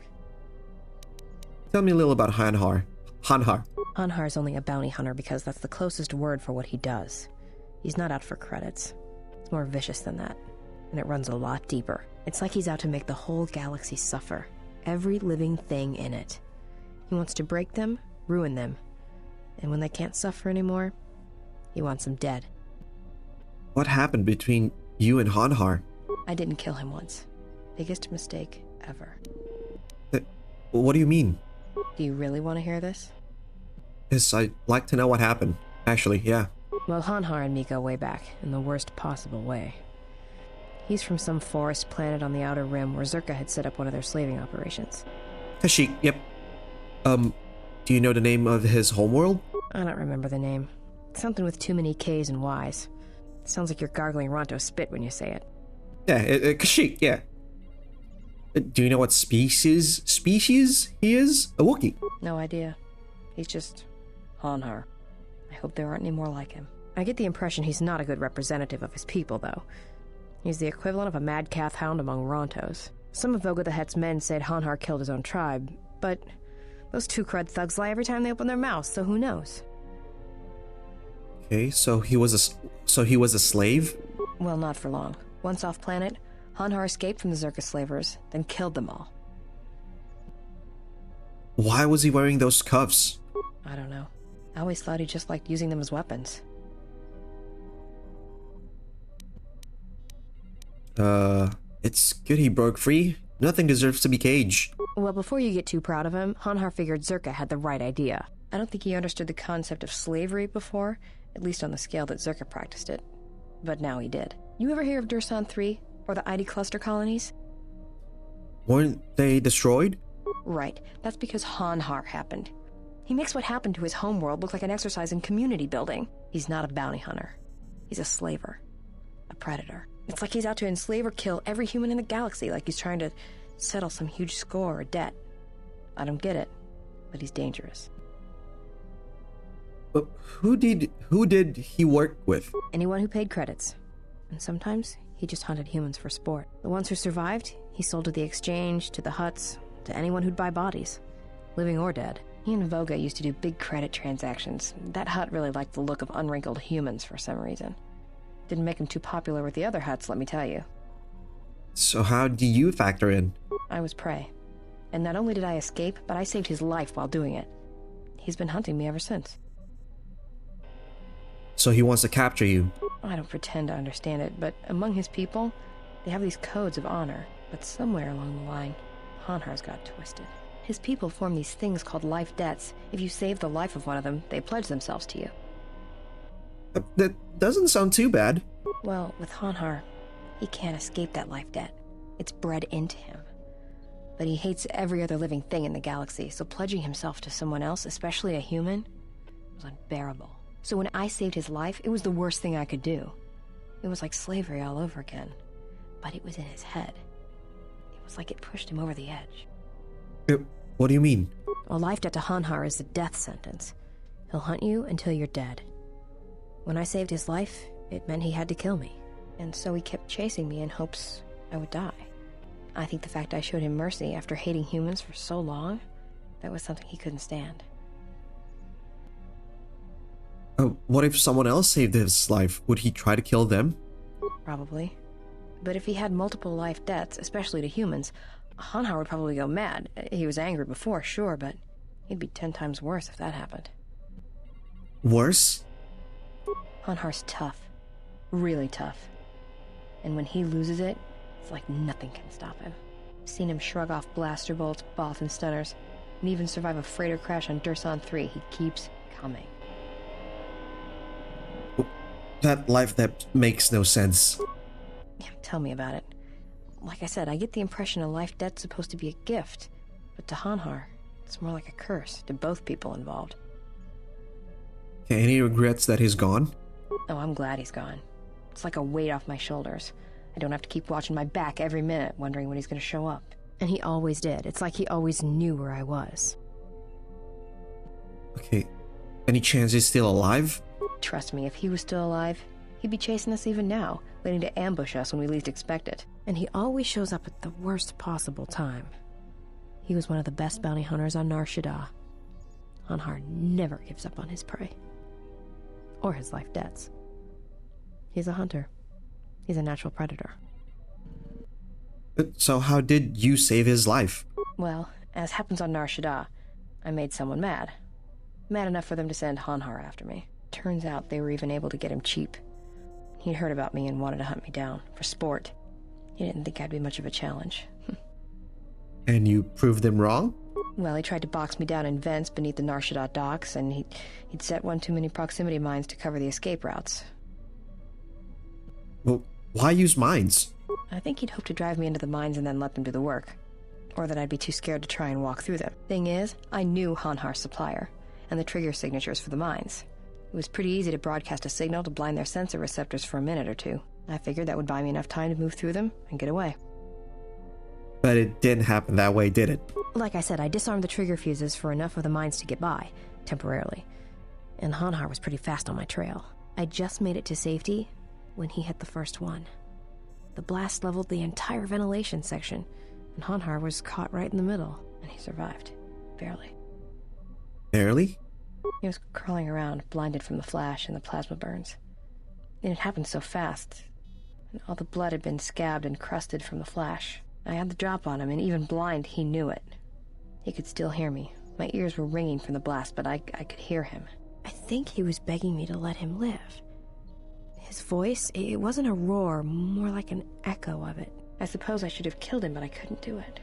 Tell me a little about Hanhar. Hanhar's only a bounty hunter because that's the closest word for what he does. He's not out for credits. It's more vicious than that. And it runs a lot deeper. It's like he's out to make the whole galaxy suffer. Every living thing in it. He wants to break them, ruin them. And when they can't suffer anymore, he wants them dead. What happened between you and Hanhar? I didn't kill him once. Biggest mistake ever. What do you mean? Do you really want to hear this? Yes, I'd like to know what happened. Actually, yeah. Well, Hanhar and me go way back, in the worst possible way. He's from some forest planet on the Outer Rim where Zerka had set up one of their slaving operations. Kashyyyk, yep. Do you know the name of his homeworld? I don't remember the name. Something with too many K's and Y's. Sounds like you're gargling Ronto spit when you say it. Yeah, Kashyyyk, yeah. Do you know what species he is? A Wookiee. No idea. He's just Hanhar. I hope there aren't any more like him. I get the impression he's not a good representative of his people, though. He's the equivalent of a mad calf hound among Rontos. Some of Voga the Hutt's men said Hanhar killed his own tribe, but those two crud thugs lie every time they open their mouths, so who knows? Okay, so he was a slave? Well, not for long. Once off planet, Hanhar escaped from the Zerka slavers, then killed them all. Why was he wearing those cuffs? I don't know. I always thought he just liked using them as weapons. It's good he broke free. Nothing deserves to be caged. Well, before you get too proud of him, Hanhar figured Zerka had the right idea. I don't think he understood the concept of slavery before, at least on the scale that Zerka practiced it. But now he did. You ever hear of Dursan 3, or the ID cluster colonies? Weren't they destroyed? Right. That's because Hanhar happened. He makes what happened to his homeworld look like an exercise in community building. He's not a bounty hunter. He's a slaver. A predator. It's like he's out to enslave or kill every human in the galaxy, like he's trying to settle some huge score or debt. I don't get it, but he's dangerous. But who did he work with? Anyone who paid credits. And sometimes he just hunted humans for sport. The ones who survived, he sold to the exchange, to the Hutts, to anyone who'd buy bodies, living or dead. He and Voga used to do big credit transactions. That Hutt really liked the look of unwrinkled humans for some reason. Didn't make him too popular with the other Hutts, let me tell you. So how do you factor in? I was prey. And not only did I escape, but I saved his life while doing it. He's been hunting me ever since. So he wants to capture you? I don't pretend to understand it, but among his people, they have these codes of honor. But somewhere along the line, Hanhar's got twisted. His people form these things called life debts. If you save the life of one of them, they pledge themselves to you. That doesn't sound too bad. Well, with Hanhar, he can't escape that life debt. It's bred into him. But he hates every other living thing in the galaxy, so pledging himself to someone else, especially a human, was unbearable. So when I saved his life, it was the worst thing I could do. It was like slavery all over again. But it was in his head. It was like it pushed him over the edge. What do you mean? A life debt to Hanhar is a death sentence. He'll hunt you until you're dead. When I saved his life, it meant he had to kill me. And so he kept chasing me in hopes I would die. I think the fact I showed him mercy after hating humans for so long, that was something he couldn't stand. What if someone else saved his life? Would he try to kill them? Probably. But if he had multiple life debts, especially to humans, Hanhar would probably go mad. He was angry before, sure, but he'd be 10 times worse if that happened. Worse? Hanhar's tough. Really tough. And when he loses it, it's like nothing can stop him. I've seen him shrug off blaster bolts, both and stunners, and even survive a freighter crash on Dursan 3. He keeps coming. That life debt makes no sense. Yeah, tell me about it. Like I said, I get the impression a life debt's supposed to be a gift, but to Hanhar, it's more like a curse to both people involved. Okay, any regrets that he's gone? Oh, I'm glad he's gone. It's like a weight off my shoulders. I don't have to keep watching my back every minute, wondering when he's going to show up. And he always did. It's like he always knew where I was. Okay, any chance he's still alive? Trust me, if he was still alive, he'd be chasing us even now, waiting to ambush us when we least expect it. And he always shows up at the worst possible time. He was one of the best bounty hunters on Nar Shaddaa. Hanhar never gives up on his prey. Or his life debts. He's a hunter. He's a natural predator. So how did you save his life? Well, as happens on Nar Shaddaa, I made someone mad. Mad enough for them to send Hanhar after me. Turns out they were even able to get him cheap. He'd heard about me and wanted to hunt me down, for sport. He didn't think I'd be much of a challenge. And you proved them wrong? Well, he tried to box me down in vents beneath the Nar Shaddaa docks, and he'd set one too many proximity mines to cover the escape routes. Well, why use mines? I think he'd hoped to drive me into the mines and then let them do the work. Or that I'd be too scared to try and walk through them. Thing is, I knew Hanhar's supplier, and the trigger signatures for the mines. It was pretty easy to broadcast a signal to blind their sensor receptors for a minute or two. I figured that would buy me enough time to move through them and get away. But it didn't happen that way, did it? Like I said, I disarmed the trigger fuses for enough of the mines to get by, temporarily. And Hanhar was pretty fast on my trail. I just made it to safety when he hit the first one. The blast leveled the entire ventilation section, and Hanhar was caught right in the middle, and he survived. Barely. Barely? He was crawling around, blinded from the flash and the plasma burns. And it happened so fast, and all the blood had been scabbed and crusted from the flash. I had the drop on him, and even blind, he knew it. He could still hear me. My ears were ringing from the blast, but I could hear him. I think he was begging me to let him live. His voice, it wasn't a roar, more like an echo of it. I suppose I should have killed him, but I couldn't do it.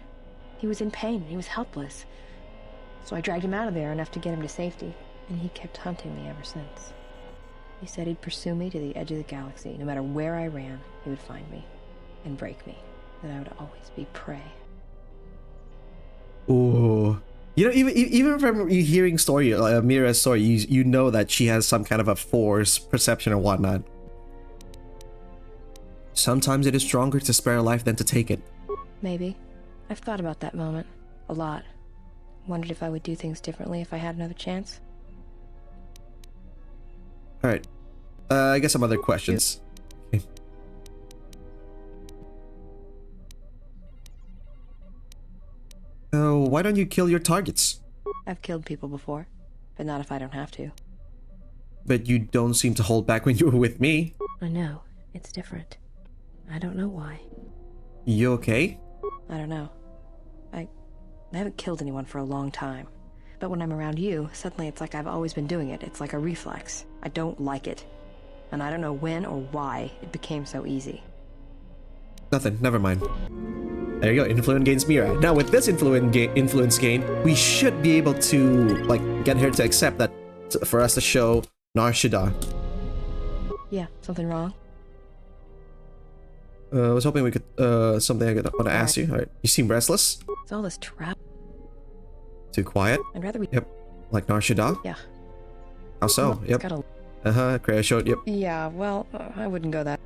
He was in pain, he was helpless. So I dragged him out of there enough to get him to safety, and he kept hunting me ever since. He said he'd pursue me to the edge of the galaxy. No matter where I ran, he would find me and break me. That I would always be prey. Ooh. You know, even from you hearing Mira's story, you know that she has some kind of a force perception or whatnot. Sometimes it is stronger to spare a life than to take it. Maybe. I've thought about that moment. A lot. Wondered if I would do things differently if I had another chance. Alright. I guess some other questions. Okay. Why don't you kill your targets? I've killed people before, but not if I don't have to. But you don't seem to hold back when you were with me. I know. It's different. I don't know why. You okay? I don't know. I haven't killed anyone for a long time. But when I'm around you, suddenly it's like I've always been doing it. It's like a reflex. I don't like it. And I don't know when or why it became so easy. Nothing. Never mind. There you go. Influence gains Mira. Now with this influence gain, we should be able to like get her to accept that for us to show Nar Shaddaa. Yeah. Something wrong? I was hoping we could, something I want to ask you. Alright. You seem restless? It's all this trap. Too quiet? I'd rather we... Yep. Like Nar Shaddaa? Yeah. How so? Well, yep. Kreia showed, yep. Yeah, well, I wouldn't go that.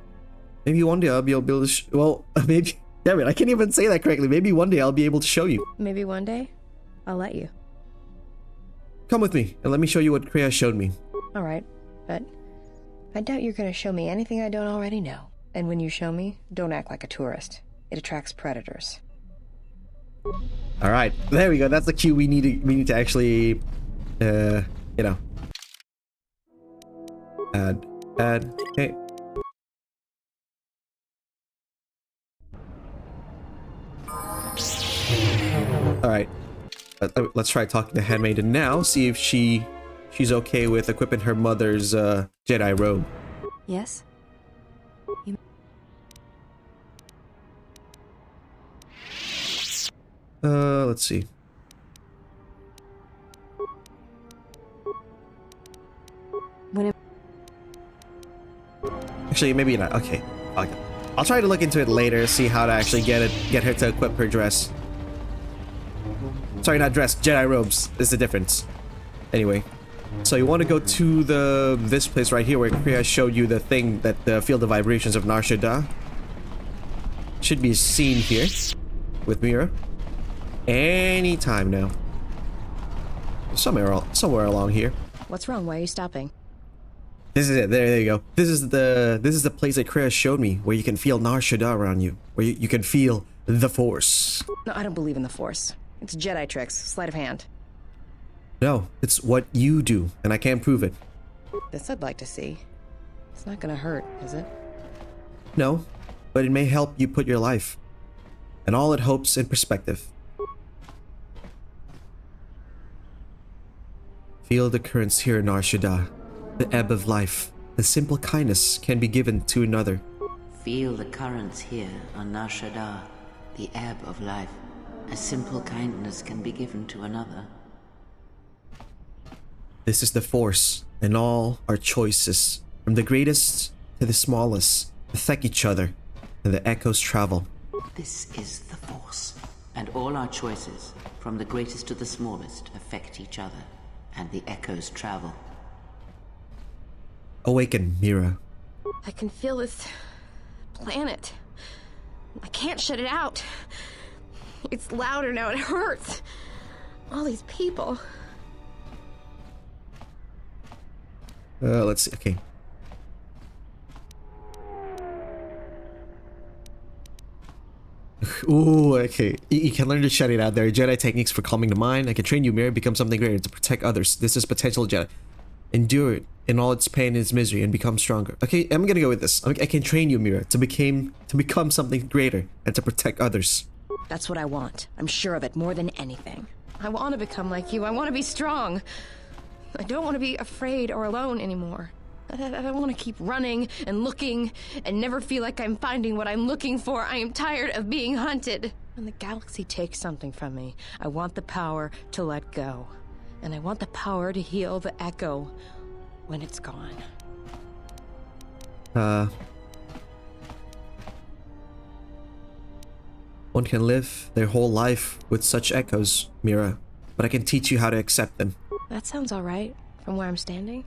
Maybe one day I'll be able to well, maybe... Damn it, I can't even say that correctly. Maybe one day I'll be able to show you. Maybe one day? I'll let you. Come with me, and let me show you what Kreia showed me. Alright, but I doubt you're gonna show me anything I don't already know. And when you show me, don't act like a tourist. It attracts predators. Alright, there we go. That's the cue we need to actually, you know. Add, hey. Alright. Let's try talking to Handmaiden now, see if she's okay with equipping her mother's, Jedi robe. Yes? Let's see. Actually, maybe not. Okay. I'll try to look into it later, see how to actually get her to equip her dress. Sorry, not dress, Jedi robes is the difference. Anyway, so you want to go to this place right here where Kreia showed you the thing that the field of vibrations of Nar Shaddaa should be seen here with Mira. Anytime now. Somewhere along here. What's wrong? Why are you stopping? This is it. There you go. This is the place that Kreia showed me, where you can feel Nar Shaddaa around you, where you can feel the Force. No, I don't believe in the Force. It's Jedi tricks, sleight of hand. No, it's what you do, and I can't prove it. This I'd like to see. It's not gonna hurt, is it? No, but it may help you put your life and all it hopes in perspective. Feel the currents here in Nar Shaddaa, the ebb of life. The simple kindness can be given to another. Feel the currents here on Nar Shaddaa, the ebb of life. A simple kindness can be given to another. This is the Force, and all our choices, from the greatest to the smallest, affect each other, and the echoes travel. This is the Force, and all our choices, from the greatest to the smallest, affect each other, and the echoes travel. Awaken, Mira. I can feel this planet. I can't shut it out. It's louder now, it hurts. All these people. Let's see, okay. Ooh, okay. You can learn to shut it out. There are Jedi techniques for calming the mind. I can train you, Mira, become something greater to protect others. This is potential Jedi. Endure it in all its pain and its misery and become stronger. Okay, I'm gonna go with this. I can train you, Mira, to become something greater and to protect others. That's what I want. I'm sure of it more than anything. I want to become like you. I want to be strong. I don't want to be afraid or alone anymore. I want to keep running and looking and never feel like I'm finding what I'm looking for. I am tired of being hunted. When the galaxy takes something from me, I want the power to let go. And I want the power to heal the echo when it's gone. One can live their whole life with such echoes, Mira, but I can teach you how to accept them. That sounds all right from where I'm standing.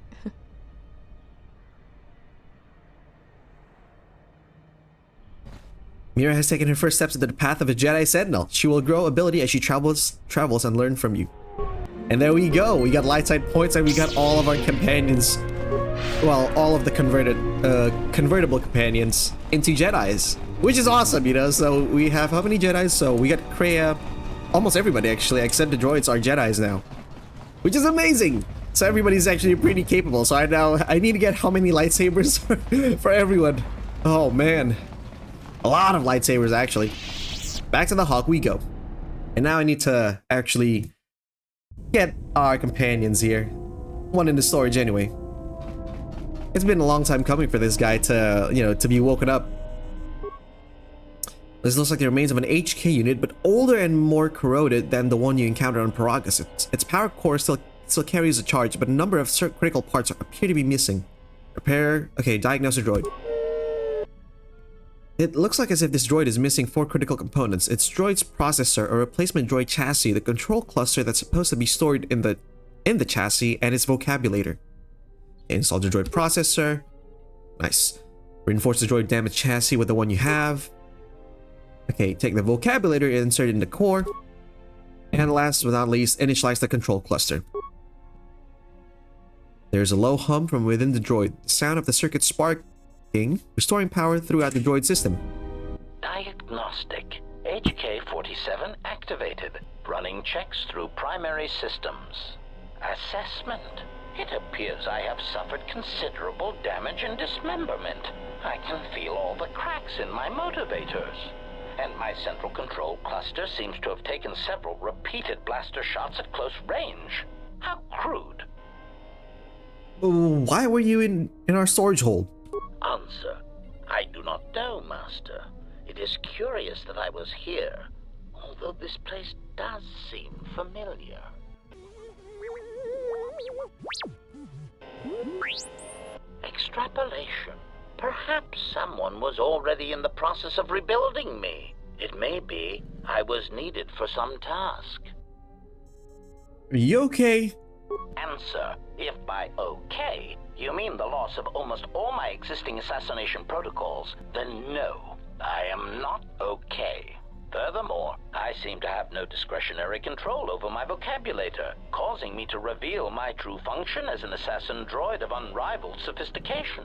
Mira has taken her first steps into the path of a Jedi Sentinel. She will grow ability as she travels and learn from you. And there we go. We got light side points and we got all of our companions. Well, all of the convertible companions into Jedis, which is awesome, you know. So we have how many Jedis? So we got Kreia, almost everybody actually, except the droids are Jedis now, which is amazing. So everybody's actually pretty capable. So I need to get how many lightsabers for everyone. Oh man, a lot of lightsabers actually. Back to the Hawk we go. And now I need to actually get our companions here. One in the storage anyway. It's been a long time coming for this guy to, you know, to be woken up. This looks like the remains of an HK unit, but older and more corroded than the one you encountered on Paragus. Its power core still carries a charge, but a number of critical parts appear to be missing. Diagnose the droid. It looks like as if this droid is missing 4 critical components. Its droid's processor, a replacement droid chassis, the control cluster that's supposed to be stored in the chassis, and its vocabulator. Install the droid processor. Nice. Reinforce the droid damaged chassis with the one you have. Okay, take the vocabulator and insert it in the core. And last but not least, initialize the control cluster. There's a low hum from within the droid. The sound of the circuit sparking, restoring power throughout the droid system. Diagnostic. HK-47 activated. Running checks through primary systems. Assessment. It appears I have suffered considerable damage and dismemberment. I can feel all the cracks in my motivators. And my central control cluster seems to have taken several repeated blaster shots at close range. How crude. Why were you in our storage hold? Answer. I do not know, Master. It is curious that I was here, although this place does seem familiar. Extrapolation. Perhaps someone was already in the process of rebuilding me. It may be I was needed for some task. Are you okay? Answer. If by okay, you mean the loss of almost all my existing assassination protocols, then no, I am not okay. Furthermore, I seem to have no discretionary control over my vocabulator, causing me to reveal my true function as an assassin droid of unrivaled sophistication.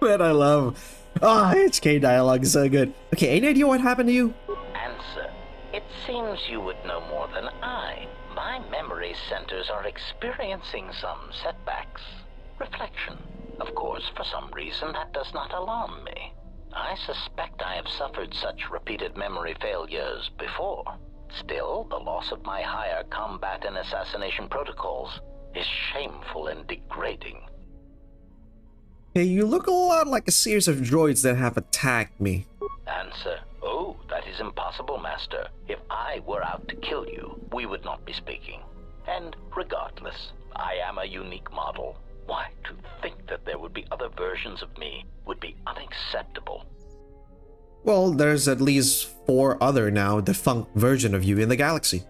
Man, I love... HK dialogue is so good. Okay, any idea what happened to you? Answer. It seems you would know more than I. My memory centers are experiencing some setbacks. Reflection. Of course, for some reason, that does not alarm me. I suspect I have suffered such repeated memory failures before. Still, the loss of my higher combat and assassination protocols is shameful and degrading. Hey, you look a lot like a series of droids that have attacked me. Answer. Oh, that is impossible, Master. If I were out to kill you, we would not be speaking. And regardless, I am a unique model. Why, to think that there would be other versions of me would be unacceptable. Well, there's at least 4 other now defunct version of you in the galaxy.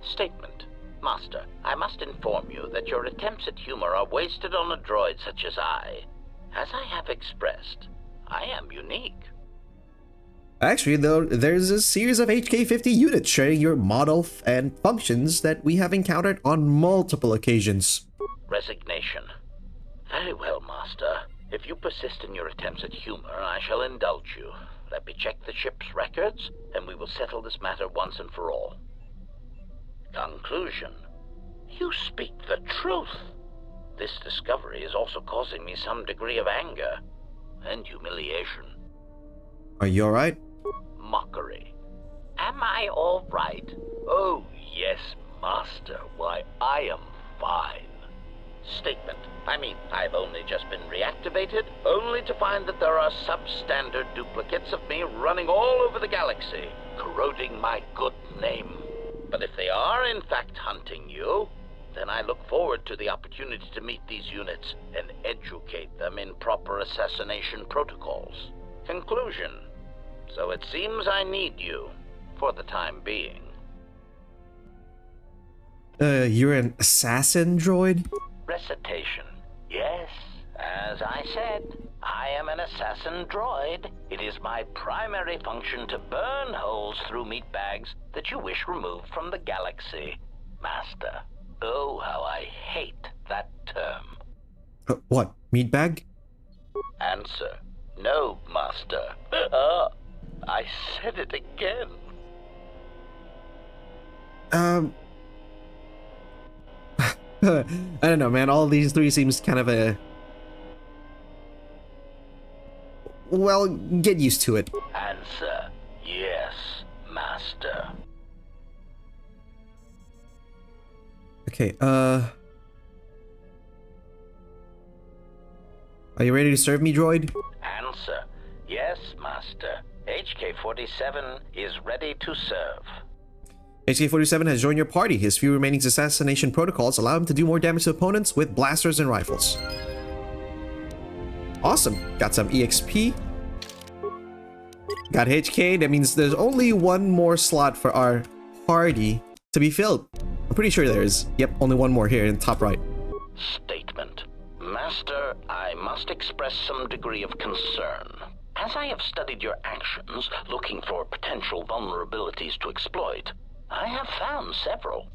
Statement. Master, I must inform you that your attempts at humor are wasted on a droid such as I. As I have expressed, I am unique. Actually, though, there's a series of HK-50 units sharing your model and functions that we have encountered on multiple occasions. Resignation. Very well, Master. If you persist in your attempts at humor, I shall indulge you. Let me check the ship's records, and we will settle this matter once and for all. Conclusion. You speak the truth. This discovery is also causing me some degree of anger and humiliation. Are you alright? Mockery. Am I all right? Oh, yes, Master. Why, I am fine. Statement. I mean, I've only just been reactivated, only to find that there are substandard duplicates of me running all over the galaxy, corroding my good name. But if they are in fact hunting you, then I look forward to the opportunity to meet these units and educate them in proper assassination protocols. Conclusion. So it seems I need you, for the time being. You're an assassin droid? Recitation. Yes, as I said, I am an assassin droid. It is my primary function to burn holes through meat bags that you wish removed from the galaxy. Master, oh, how I hate that term. What, meat bag? Answer. No, Master. I said it again. I don't know, man. All these 3 seems kind of a... Well, get used to it. Answer. Yes, Master. Okay, are you ready to serve me, droid? Answer. Yes, Master. HK-47 is ready to serve. HK-47 has joined your party. His few remaining assassination protocols allow him to do more damage to opponents with blasters and rifles. Awesome. Got some EXP. Got HK. That means there's only 1 more slot for our party to be filled. I'm pretty sure there is. Yep, only 1 more here in the top right. Statement. Master, I must express some degree of concern. As I have studied your actions, looking for potential vulnerabilities to exploit, I have found several.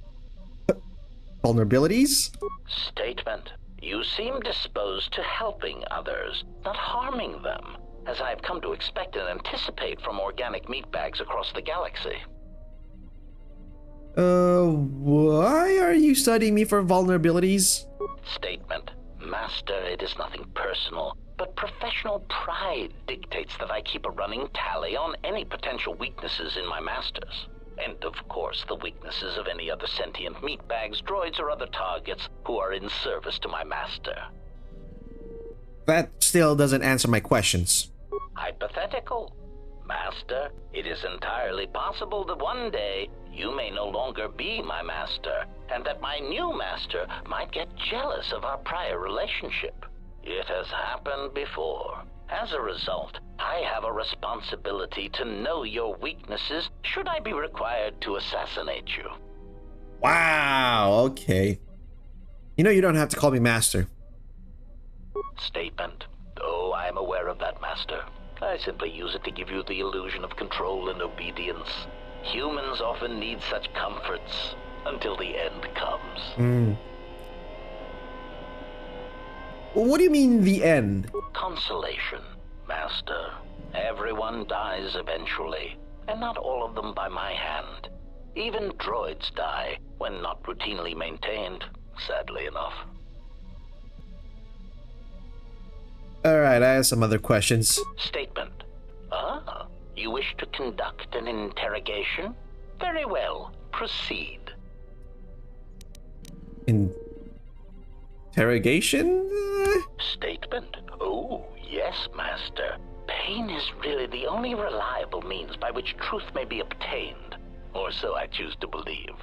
Vulnerabilities? Statement. You seem disposed to helping others, not harming them, as I have come to expect and anticipate from organic meat bags across the galaxy. Why are you studying me for vulnerabilities? Statement. Master, it is nothing personal, but professional pride dictates that I keep a running tally on any potential weaknesses in my masters. And of course, the weaknesses of any other sentient meatbags, droids, or other targets who are in service to my master. That still doesn't answer my questions. Hypothetical. Master, it is entirely possible that one day you may no longer be my master, and that my new master might get jealous of our prior relationship. It has happened before. As a result, I have a responsibility to know your weaknesses should I be required to assassinate you. Wow, okay. You know you don't have to call me master. Statement. Oh, I am aware of that, Master. I simply use it to give you the illusion of control and obedience. Humans often need such comforts until the end comes. What do you mean, the end? Consolation, Master. Everyone dies eventually, and not all of them by my hand. Even droids die when not routinely maintained, sadly enough. Alright, I have some other questions. Statement. Ah, you wish to conduct an interrogation? Very well, proceed. Interrogation? Statement. Oh, yes, Master. pain is really the only reliable means by which truth may be obtained. Or so I choose to believe.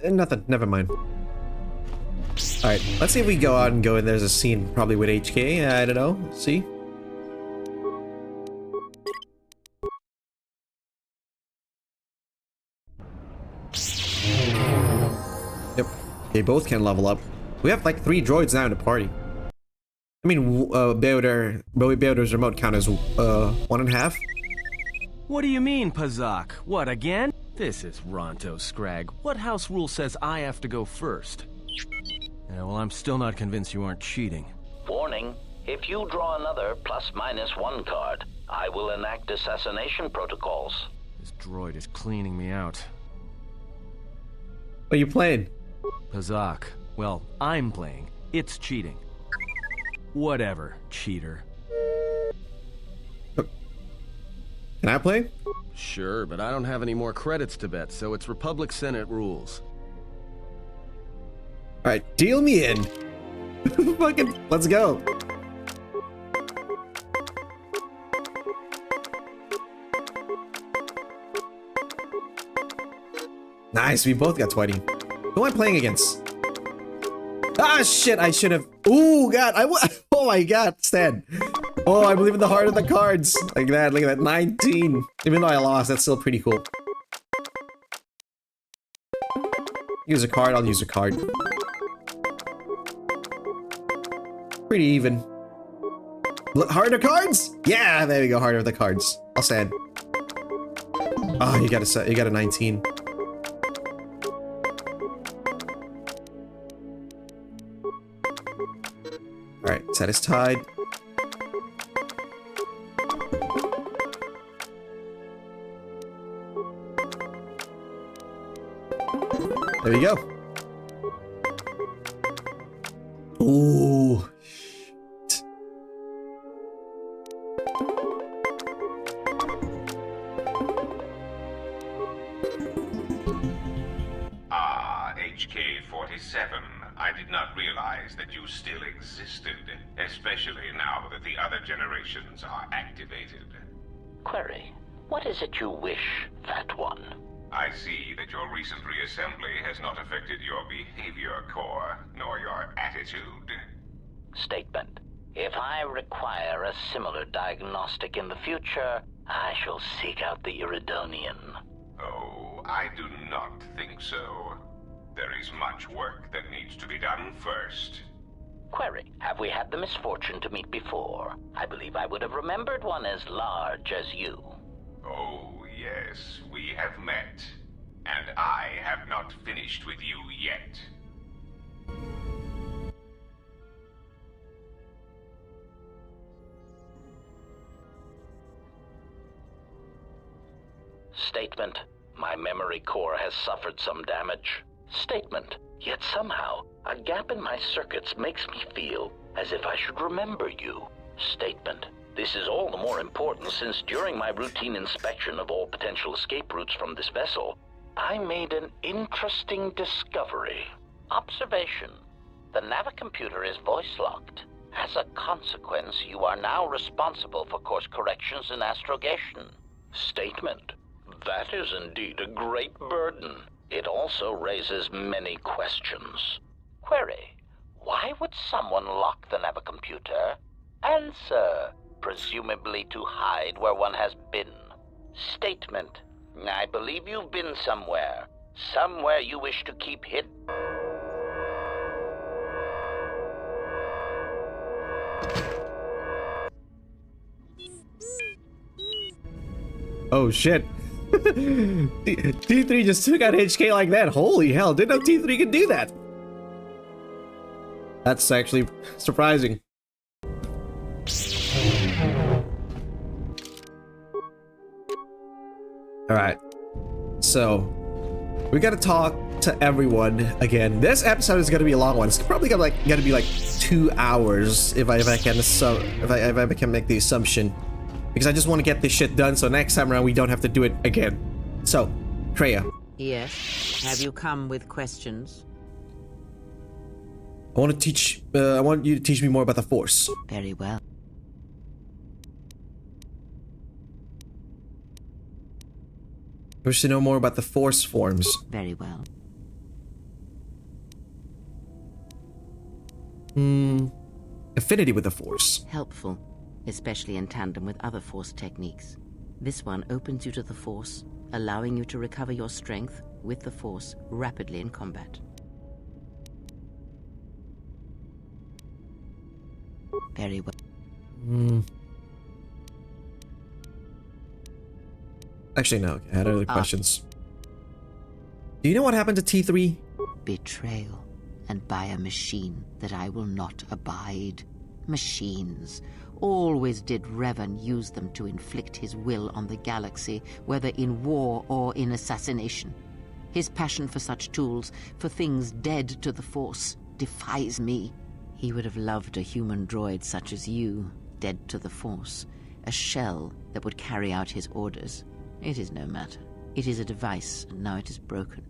Nothing, never mind. Alright, let's see if we go out and go in. There's a scene probably with HK, I don't know, see? Yep, they both can level up. We have like 3 droids now in the party. I mean, Beoder's remote count is 1.5. What do you mean, Pazak? What, again? This is Ronto Scrag. What house rule says I have to go first? Yeah, well, I'm still not convinced you aren't cheating. Warning, if you draw another ±1 card, I will enact assassination protocols. This droid is cleaning me out. What are you playing? Pazak. Well, I'm playing. It's cheating. Whatever, cheater. Can I play? Sure, but I don't have any more credits to bet, so it's Republic Senate rules. Alright, deal me in. Fucking, let's go. Nice, we both got 20. Who am I playing against? Ah, shit, I should have. Ooh, God, oh my God, Stan. Oh, I believe in the heart of the cards. Like that, look at that, 19. Even though I lost, that's still pretty cool. Use a card, I'll use a card. Pretty even. Heart of cards? Yeah, there we go, heart of the cards. I'll stand. Oh, you got a 19. Alright, set is tied. There we go. Ooh. Shit. Ah, HK-47. I did not realize that you still existed, especially now that the other generations are activated. Query, what is it you wish, Fat One? I see that your recent reassembly has not affected your behavior core, nor your attitude. Statement. If I require a similar diagnostic in the future, I shall seek out the Iridonian. Oh, I do not think so. There is much work that needs to be done first. Query, have we had the misfortune to meet before? I believe I would have remembered one as large as you. Oh, yes, we have met. And I have not finished with you yet. Statement. My memory core has suffered some damage. Statement. Yet somehow, a gap in my circuits makes me feel as if I should remember you. Statement. This is all the more important since during my routine inspection of all potential escape routes from this vessel, I made an interesting discovery. Observation. The navicomputer is voice-locked. As a consequence, you are now responsible for course corrections and astrogation. Statement. That is indeed a great burden. It also raises many questions. Query. Why would someone lock the navicomputer? Answer. Presumably to hide where one has been. Statement. I believe you've been somewhere. Somewhere you wish to keep hidden. Oh shit. T3 just took out HK like that. Holy hell, didn't know T3 could do that. That's actually surprising. Alright, so we gotta talk to everyone again. This episode is gonna be a long one. It's probably gonna be like 2 hours if I can make the assumption, because I just want to get this shit done so next time around we don't have to do it again. So, Treya. Yes. Have you come with questions? I want you to teach me more about the Force. Very well. I wish to know more about the Force forms. Very well. Affinity with the Force. Helpful, especially in tandem with other Force techniques. This one opens you to the Force, allowing you to recover your strength with the Force rapidly in combat. Very well. Actually, no. I had other questions. Do you know what happened to T3? Betrayal, and by a machine that I will not abide. Machines. Always did Revan use them to inflict his will on the galaxy, whether in war or in assassination. His passion for such tools, for things dead to the Force, defies me. He would have loved a human droid such as you, dead to the Force. A shell that would carry out his orders. It is no matter. It is a device, and now it is broken.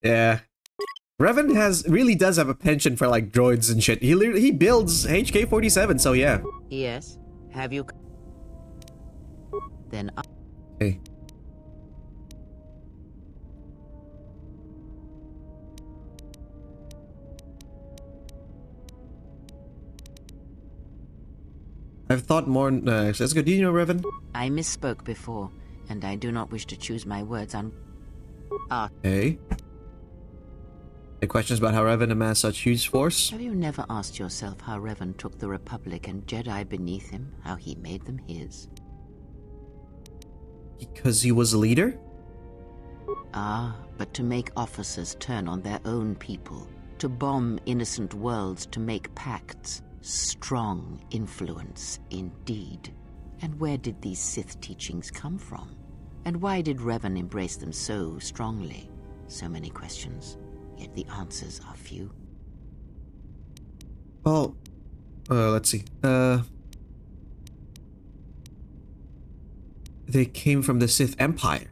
Yeah. Revan really does have a penchant for like droids and shit. He builds HK-47, so yeah. Yes. Have you... Then I... Hey. I've thought more. That's good. Do you know Revan? I misspoke before, and I do not wish to choose my words on... Hey. Any questions about how Revan amassed such huge force? Have you never asked yourself how Revan took the Republic and Jedi beneath him, how he made them his? Because he was a leader? Ah, but to make officers turn on their own people, to bomb innocent worlds, to make pacts. Strong influence, indeed. And where did these Sith teachings come from? And why did Revan embrace them so strongly? So many questions, yet the answers are few. Well, let's see. They came from the Sith Empire.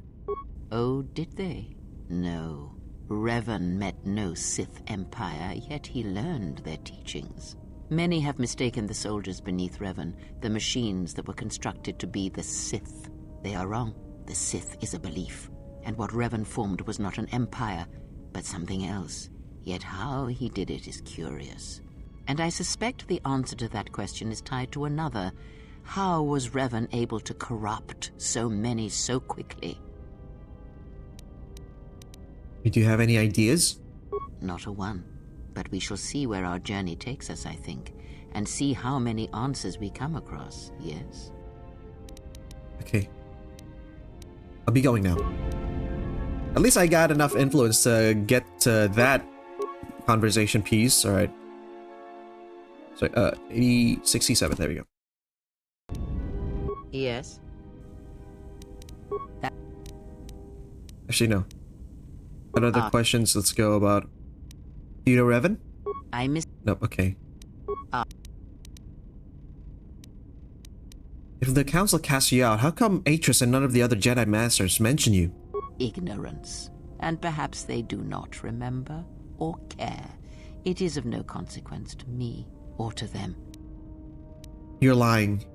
Oh, did they? No. Revan met no Sith Empire, yet he learned their teachings. Many have mistaken the soldiers beneath Revan, the machines that were constructed to be the Sith. They are wrong. The Sith is a belief, and what Revan formed was not an empire, but something else. Yet how he did it is curious. And I suspect the answer to that question is tied to another. How was Revan able to corrupt so many so quickly? Do you have any ideas? Not a one. But we shall see where our journey takes us, I think, and see how many answers we come across, yes? Okay. I'll be going now. At least I got enough influence to get to that conversation piece. Alright. So, 67, there we go. Yes? Actually, no. What other questions? Let's go about... Do you know Revan? I miss... Nope, okay. If the council casts you out, how come Atris and none of the other Jedi Masters mention you? Ignorance. And perhaps they do not remember or care. It is of no consequence to me or to them. You're lying.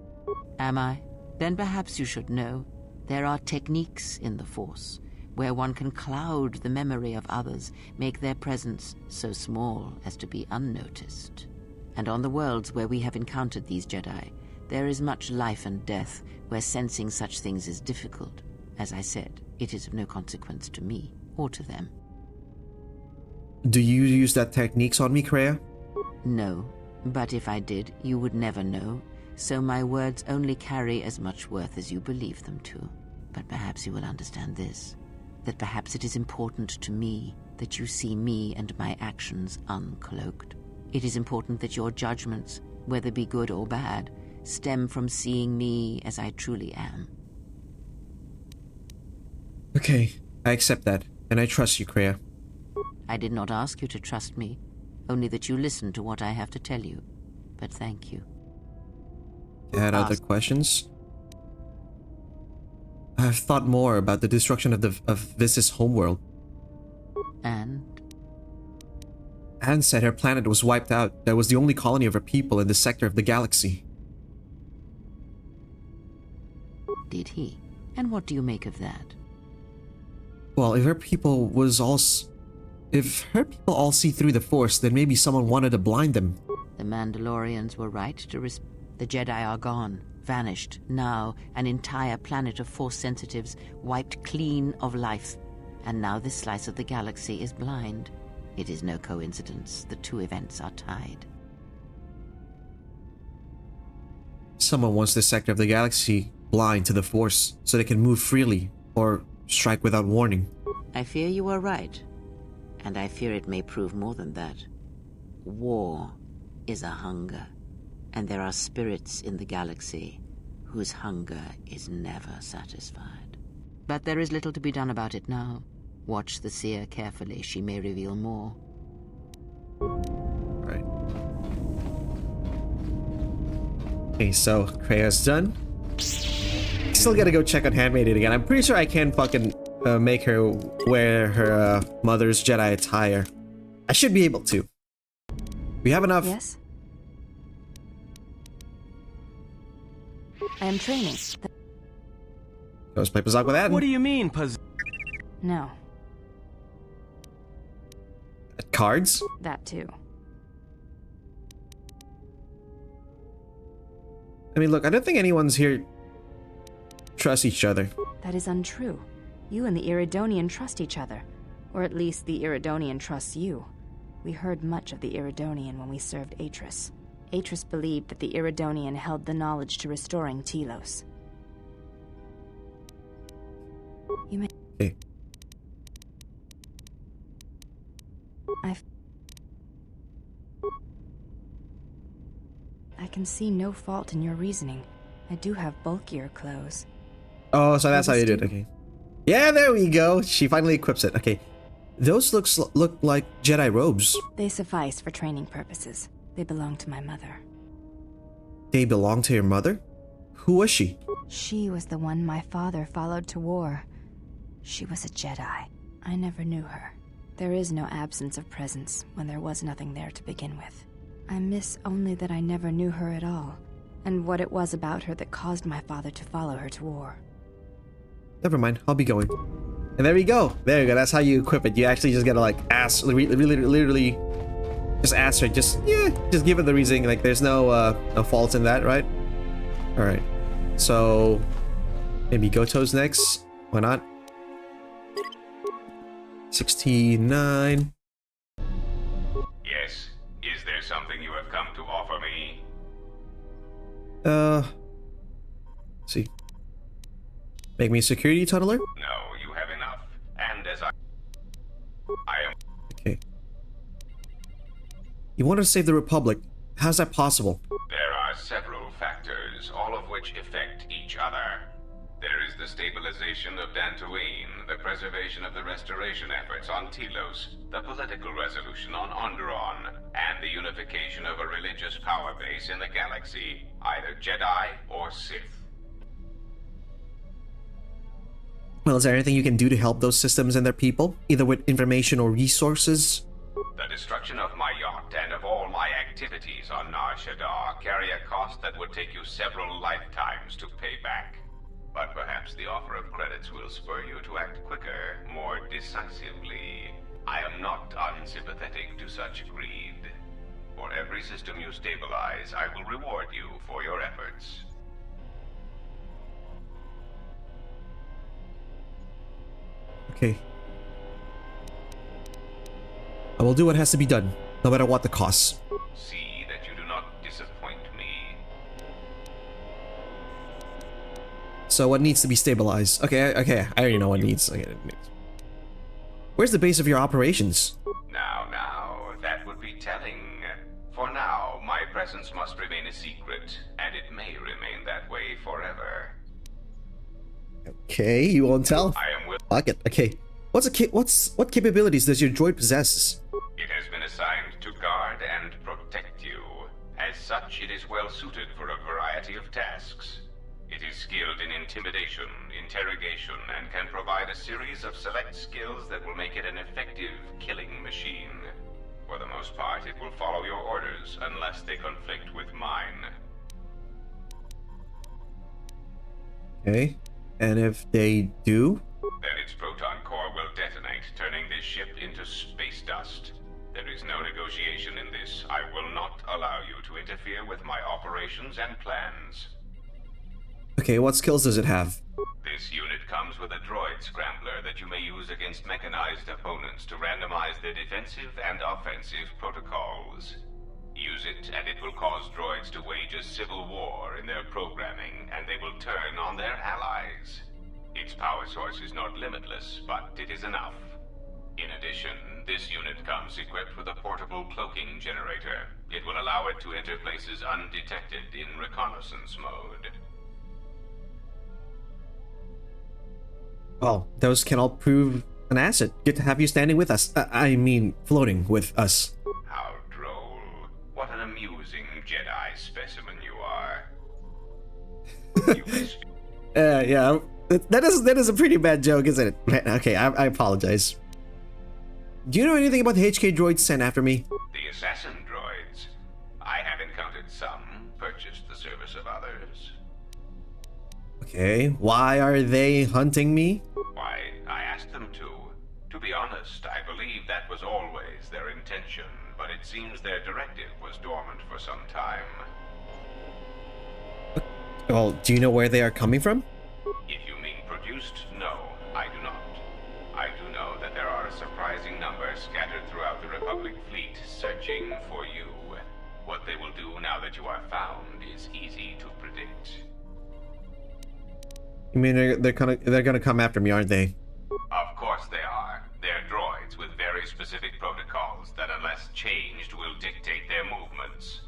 Am I? Then perhaps you should know. There are techniques in the Force where one can cloud the memory of others, make their presence so small as to be unnoticed. And on the worlds where we have encountered these Jedi, there is much life and death where sensing such things is difficult. As I said, it is of no consequence to me or to them. Do you use that techniques on me, Kreia? No, but if I did, you would never know, so my words only carry as much worth as you believe them to. But perhaps you will understand this. That perhaps it is important to me that you see me and my actions uncloaked. It is important that your judgments, whether be good or bad, stem from seeing me as I truly am. Okay, I accept that, and I trust you, Kreia. I did not ask you to trust me, only that you listen to what I have to tell you. But thank you. Had other questions? I've thought more about the destruction of Vis's homeworld. And? Anne said her planet was wiped out. That was the only colony of her people in this sector of the galaxy. Did he? And what do you make of that? Well, if her people all see through the Force, then maybe someone wanted to blind them. The Mandalorians were right to The Jedi are gone, vanished. Now, an entire planet of Force sensitives wiped clean of life. And now this slice of the galaxy is blind. It is no coincidence. The two events are tied. Someone wants this sector of the galaxy blind to the Force so they can move freely or strike without warning. I fear you are right. And I fear it may prove more than that. War is a hunger. And there are spirits in the galaxy whose hunger is never satisfied. But there is little to be done about it now. Watch the seer carefully. She may reveal more. Right. Okay, so Krea's done. Still gotta go check on Handmaiden again. I'm pretty sure I can fucking make her wear her mother's Jedi attire. I should be able to. We have enough. Yes? I am training. Let's play Pazak with Adam. What do you mean, No, Cards? that too. I mean, look, I don't think anyone's here trusts each other. That is untrue. You and the Iridonian trust each other. Or at least the Iridonian trusts you. We heard much of the Iridonian when we served Atris. Atris believed that the Iridonian held the knowledge to restoring Telos. You may... Okay. I can see no fault in your reasoning. I do have bulkier clothes. Oh, so that's how you do it. Okay. Yeah, there we go. She finally equips it. Okay. Those look like Jedi robes. They suffice for training purposes. They belong to my mother. They belong to your mother? Who was she? She was the one my father followed to war. She was a Jedi. I never knew her. There is no absence of presence when there was nothing there to begin with. I miss only that I never knew her at all, and what it was about her that caused my father to follow her to war. Never mind, I'll be going. And there we go. There you go. That's how you equip it. You actually just gotta like ask, literally, just ask her. Just give her the reasoning. Like there's no faults in that, right? All right. So maybe Goto's next. Why not? 69. Yes. Is there something you have come to offer me? See. Make me a security tunneler? No, you have enough. And as I am... Okay. You want to save the Republic. How's that possible? There are several factors, all of which affect each other. There is the stabilization of Dantooine, the preservation of the restoration efforts on Telos, the political resolution on Onderon, and the unification of a religious power base in the galaxy, either Jedi or Sith. Well, is there anything you can do to help those systems and their people? Either with information or resources? The destruction of my yacht and of all my activities on Nar Shaddaa carry a cost that would take you several lifetimes to pay back. But perhaps the offer of credits will spur you to act quicker, more decisively. I am not unsympathetic to such greed. For every system you stabilize, I will reward you for your efforts. Okay. I will do what has to be done, no matter what the cost. See that you do not disappoint me. So what needs to be stabilized? Okay, I already know what needs. Okay, it needs. Where's the base of your operations? Now, that would be telling. For now, my presence must remain a secret, and it may remain that way forever. Okay, you won't tell? I am Fuck it. Okay. What capabilities does your droid possess? It has been assigned to guard and protect you. As such, it is well suited for a variety of tasks. It is skilled in intimidation, interrogation, and can provide a series of select skills that will make it an effective killing machine. For the most part, it will follow your orders unless they conflict with mine. Okay. And if they do? Then its proton core will detonate, turning this ship into space dust. There is no negotiation in this. I will not allow you to interfere with my operations and plans. Okay, what skills does it have? This unit comes with a droid scrambler that you may use against mechanized opponents to randomize their defensive and offensive protocols. Use it, and it will cause droids to wage a civil war in their programming, and they will turn on their allies. Its power source is not limitless, but it is enough. In addition, this unit comes equipped with a portable cloaking generator. It will allow it to enter places undetected in reconnaissance mode. Well, those can all prove an asset. Good to have you standing with us. I mean, floating with us. How droll. What an amusing Jedi specimen you are. Yeah, that is a pretty bad joke, isn't it? Okay, I apologize. Do you know anything about the HK droids sent after me? The assassin droids. I have encountered some, purchased the service of others. Okay, why are they hunting me? Why, I asked them to. To be honest, I believe that was always their intention, but it seems their directive was dormant for some time. Well, do you know where they are coming from? If you mean produced, no, I do not. I do know that there are a surprising number scattered throughout the Republic fleet searching for you. What they will do now that you are found is easy to predict. You mean they're gonna come after me, aren't they? Of course they are. They're droids with very specific protocols that, unless changed, will dictate their movements.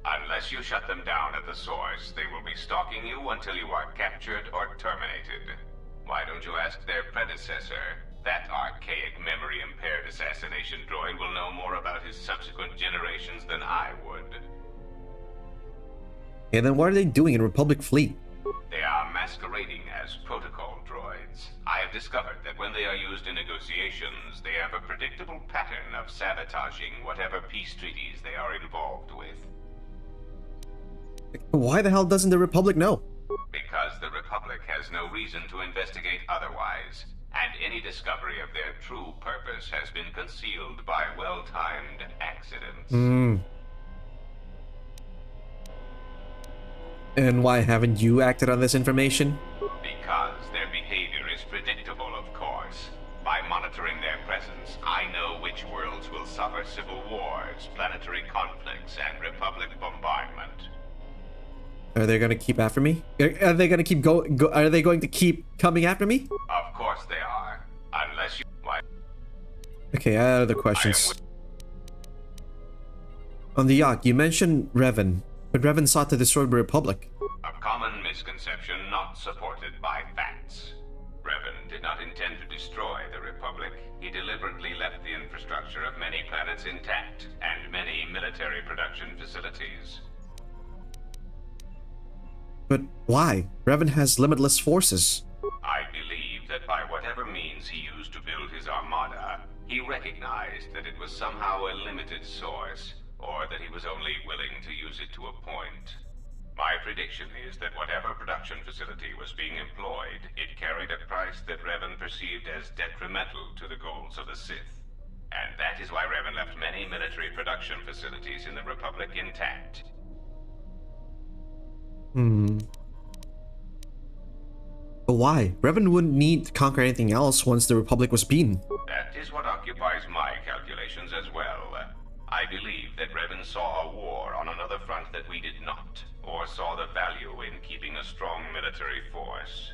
Unless you shut them down at the source, they will be stalking you until you are captured or terminated. Why don't you ask their predecessor? That archaic, memory-impaired assassination droid will know more about his subsequent generations than I would. And then what are they doing in Republic fleet? They are masquerading as protocol droids. I have discovered that when they are used in negotiations, they have a predictable pattern of sabotaging whatever peace treaties they are involved with. Why the hell doesn't the Republic know? Because the Republic has no reason to investigate otherwise, and any discovery of their true purpose has been concealed by well-timed accidents. And why haven't you acted on this information? Because their behavior is predictable, of course. By monitoring their presence, I know which worlds will suffer civil wars, planetary conflicts, and Republic bombardment. Are they gonna keep after me? Are they gonna keep are they going to keep coming after me? Of course they are. Unless you... Why? Okay, I have other questions. On the yacht, you mentioned Revan, but Revan sought to destroy the Republic. A common misconception not supported by facts. Revan did not intend to destroy the Republic. He deliberately left the infrastructure of many planets intact, and many military production facilities. But why? Revan has limitless forces. I believe that by whatever means he used to build his armada, he recognized that it was somehow a limited source, or that he was only willing to use it to a point. My prediction is that whatever production facility was being employed, it carried a price that Revan perceived as detrimental to the goals of the Sith. And that is why Revan left many military production facilities in the Republic intact. But why? Revan wouldn't need to conquer anything else once the Republic was beaten. That is what occupies my calculations as well. I believe that Revan saw a war on another front that we did not, or saw the value in keeping a strong military force.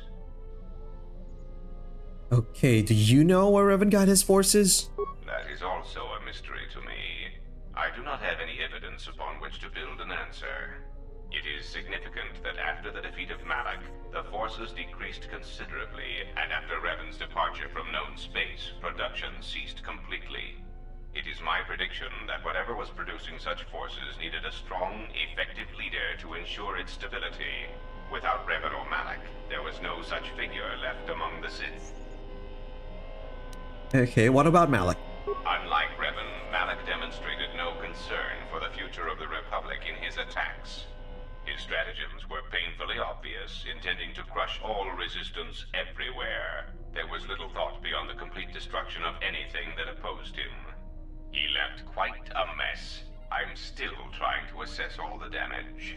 Okay, do you know where Revan got his forces? That is also a mystery to me. I do not have any evidence upon which to build an answer. It is significant that after the defeat of Malak, the forces decreased considerably, and after Revan's departure from known space, production ceased completely. It is my prediction that whatever was producing such forces needed a strong, effective leader to ensure its stability. Without Revan or Malak, there was no such figure left among the Sith. Okay, what about Malak? Unlike Revan, Malak demonstrated center of the Republic in his attacks. His stratagems were painfully obvious, intending to crush all resistance everywhere. There was little thought beyond the complete destruction of anything that opposed him. He left quite a mess. I'm still trying to assess all the damage.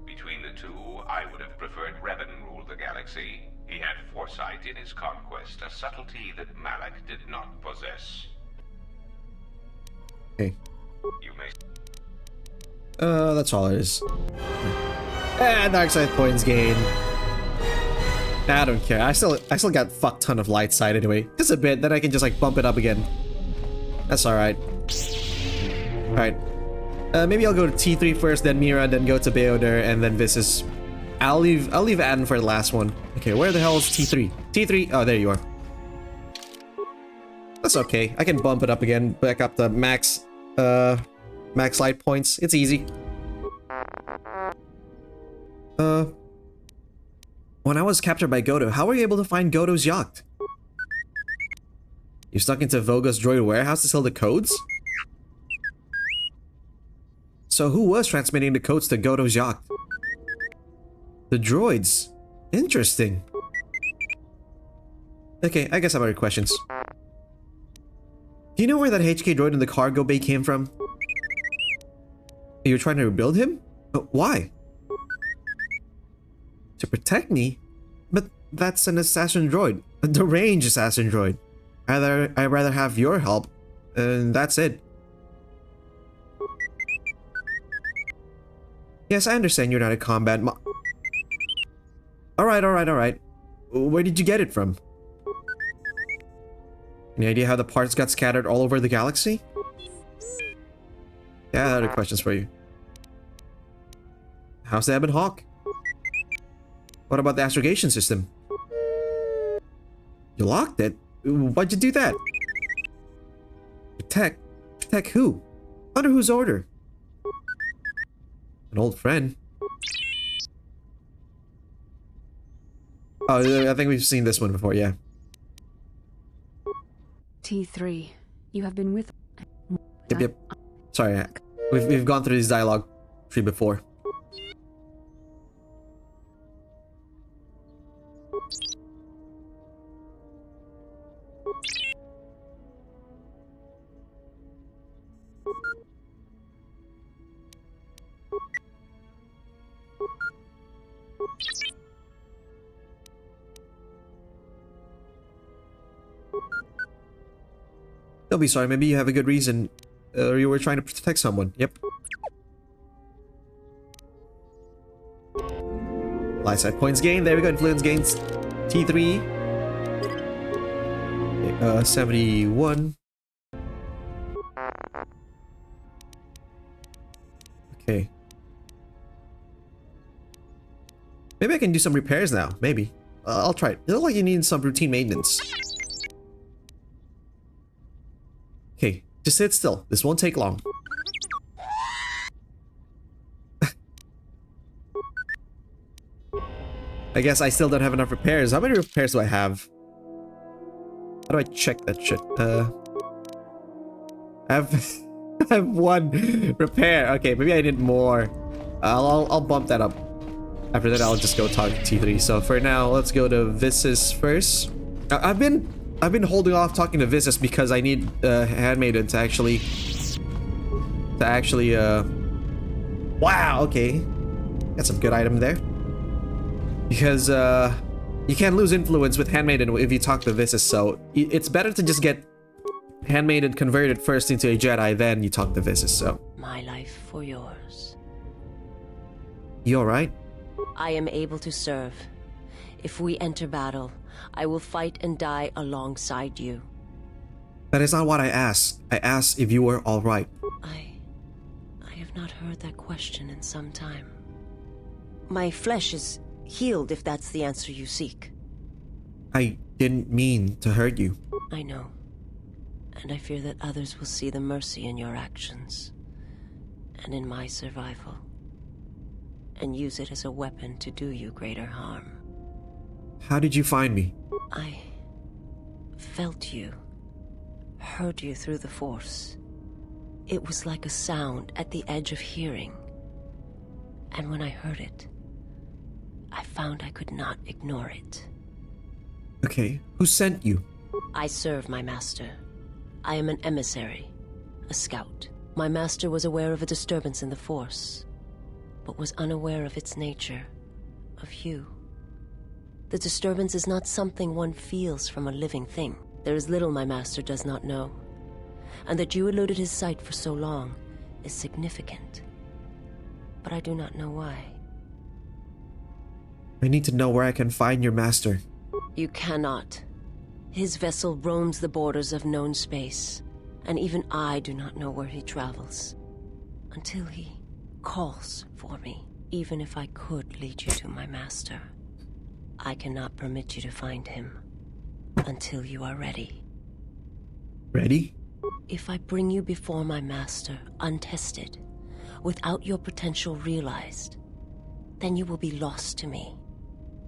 Between the two, I would have preferred Revan rule the galaxy. He had foresight in his conquest, a subtlety that Malak did not possess. Okay. You may... That's all it is. And dark side points gained. I don't care. I still got fuck ton of light side anyway. Just a bit, then I can just like bump it up again. That's alright. Alright. Maybe I'll go to T3 first, then Mira, then go to Beoder, and then Visas. I'll leave Adden for the last one. Okay, where the hell is T3? T3? Oh, there you are. That's okay. I can bump it up again, back up to max light points. It's easy. When I was captured by Godo, how were you able to find Godo's yacht? You stuck into Voga's droid warehouse to sell the codes? So who was transmitting the codes to Godo's yacht? The droids. Interesting. Okay, I guess I have other questions. Do you know where that HK droid in the cargo bay came from? You're trying to rebuild him? Why? To protect me? But that's an assassin droid. A deranged assassin droid. I'd rather have your help. And that's it. Yes, I understand you're not a combat Alright. Where did you get it from? Any idea how the parts got scattered all over the galaxy? Yeah, I have other questions for you. How's the Ebon Hawk? What about the astrogation system? You locked it? Why'd you do that? Protect? Protect who? Under whose order? An old friend. Oh, I think we've seen this one before, yeah. T3, you have been with... Yep. Sorry, we've gone through this dialogue tree before. Don't be sorry, maybe you have a good reason. Or you were trying to protect someone. Yep. Light side points gained. There we go. Influence gains. T3. Okay, 71. Okay. Maybe I can do some repairs now. Maybe. I'll try it. It looks like you need some routine maintenance. Okay, just sit still. This won't take long. I guess I still don't have enough repairs. How many repairs do I have? How do I check that shit? I have I have one repair. Okay, maybe I need more. I'll bump that up. After that, I'll just go talk to T3. So for now, let's go to Visas first. I've been holding off talking to Visas because I need Handmaiden to actually wow, okay. Got some good item there. Because you can't lose influence with Handmaiden if you talk to Visas, so it's better to just get Handmaiden converted first into a Jedi, then you talk to Visas, so. My life for yours. You alright? I am able to serve. If we enter battle, I will fight and die alongside you. That is not what I asked. I asked if you were alright. I have not heard that question in some time. My flesh is healed if that's the answer you seek. I didn't mean to hurt you. I know. And I fear that others will see the mercy in your actions. And in my survival. And use it as a weapon to do you greater harm. How did you find me? I felt you. Heard you through the Force. It was like a sound at the edge of hearing. And when I heard it, I found I could not ignore it. Okay, who sent you? I serve my master. I am an emissary, a scout. My master was aware of a disturbance in the Force, but was unaware of its nature, of you. The disturbance is not something one feels from a living thing. There is little my master does not know, and that you eluded his sight for so long is significant. But I do not know why. I need to know where I can find your master. You cannot. His vessel roams the borders of known space, and even I do not know where he travels. Until he calls for me. Even if I could lead you to my master, I cannot permit you to find him until you are ready. Ready? If I bring you before my master untested, without your potential realized, then you will be lost to me,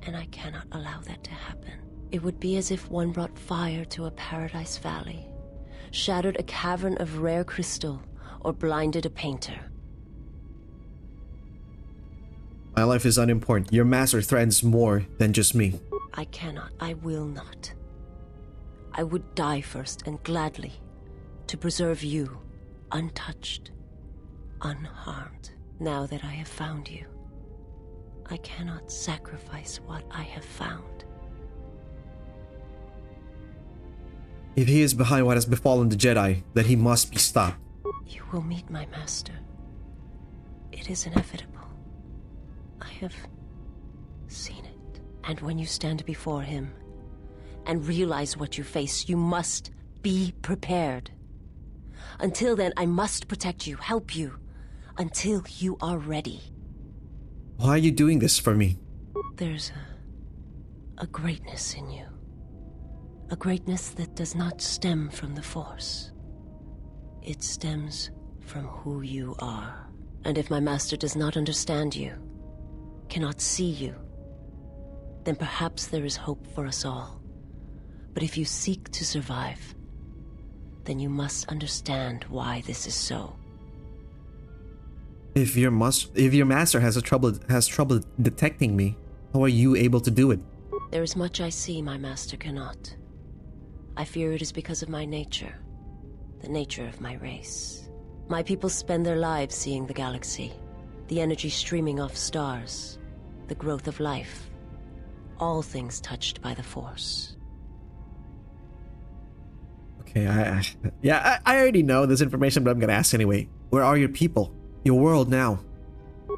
and I cannot allow that to happen. It would be as if one brought fire to a paradise valley, shattered a cavern of rare crystal, or blinded a painter. My life is unimportant. Your master threatens more than just me. I cannot. I will not. I would die first, and gladly, to preserve you, untouched, unharmed. Now that I have found you, I cannot sacrifice what I have found. If he is behind what has befallen the Jedi, then he must be stopped. You will meet my master. It is inevitable. I have seen it. And when you stand before him and realize what you face, you must be prepared. Until then, I must protect you, help you, until you are ready. Why are you doing this for me? There's a greatness in you. A greatness that does not stem from the Force. It stems from who you are. And if my master does not understand you, cannot see you, then perhaps there is hope for us all. But if you seek to survive, then you must understand why this is so. If your master has trouble detecting me, how are you able to do it? There is much I see my master cannot. I fear it is because of my nature, the nature of my race. My people spend their lives seeing the galaxy, the energy streaming off stars, the growth of life, all things touched by the Force. Okay, I already know this information, but I'm gonna ask anyway. Where are your people? Your world now?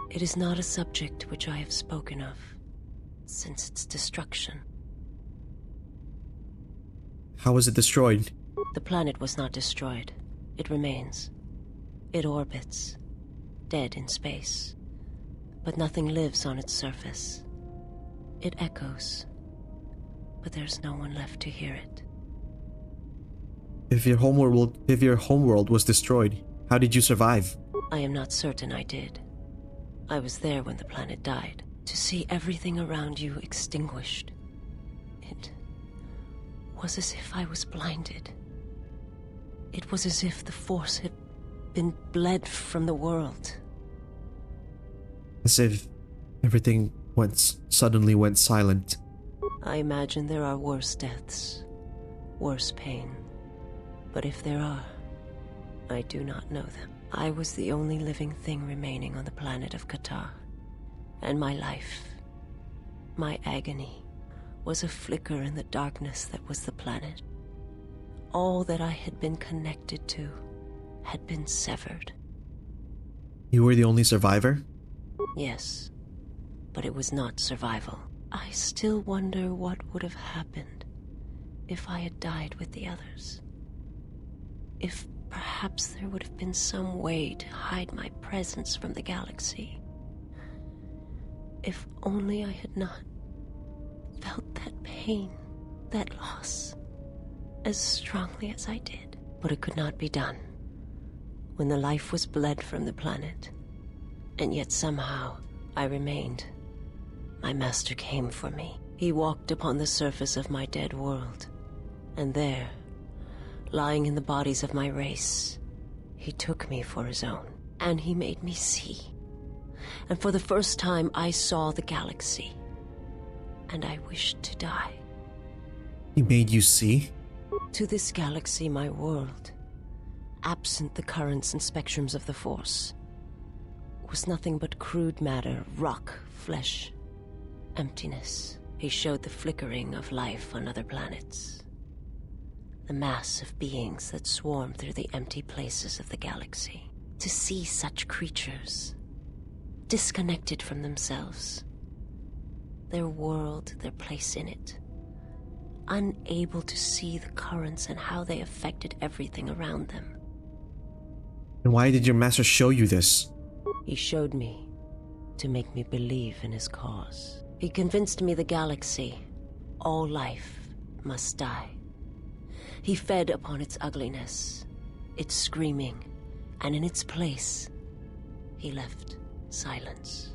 It is not a subject which I have spoken of since its destruction. How was it destroyed? The planet was not destroyed. It remains. It orbits, dead in space. But nothing lives on its surface. It echoes, but there's no one left to hear it. If your homeworld was destroyed, how did you survive? I am not certain I did. I was there when the planet died. To see everything around you extinguished. It was as if I was blinded. It was as if the Force had been bled from the world. As if everything suddenly went silent. I imagine there are worse deaths, worse pain. But if there are, I do not know them. I was the only living thing remaining on the planet of Qatar. And my life, my agony, was a flicker in the darkness that was the planet. All that I had been connected to had been severed. You were the only survivor? Yes, but it was not survival. I still wonder what would have happened if I had died with the others. If perhaps there would have been some way to hide my presence from the galaxy. If only I had not felt that pain, that loss, as strongly as I did. But it could not be done. When the life was bled from the planet, and yet somehow I remained, my master came for me. He walked upon the surface of my dead world, and there, lying in the bodies of my race, He took me for his own, and he made me see. And for the first time, I saw the galaxy. And I wished to die. He made you see? To this galaxy, my world, absent the currents and spectrums of the Force, was nothing but crude matter, rock, flesh, emptiness. He showed the flickering of life on other planets. The mass of beings that swarm through the empty places of the galaxy. To see such creatures, disconnected from themselves, their world, their place in it, unable to see the currents and how they affected everything around them. And why did your master show you this? He showed me to make me believe in his cause. He convinced me the galaxy, all life, must die. He fed upon its ugliness, its screaming, and in its place, he left silence.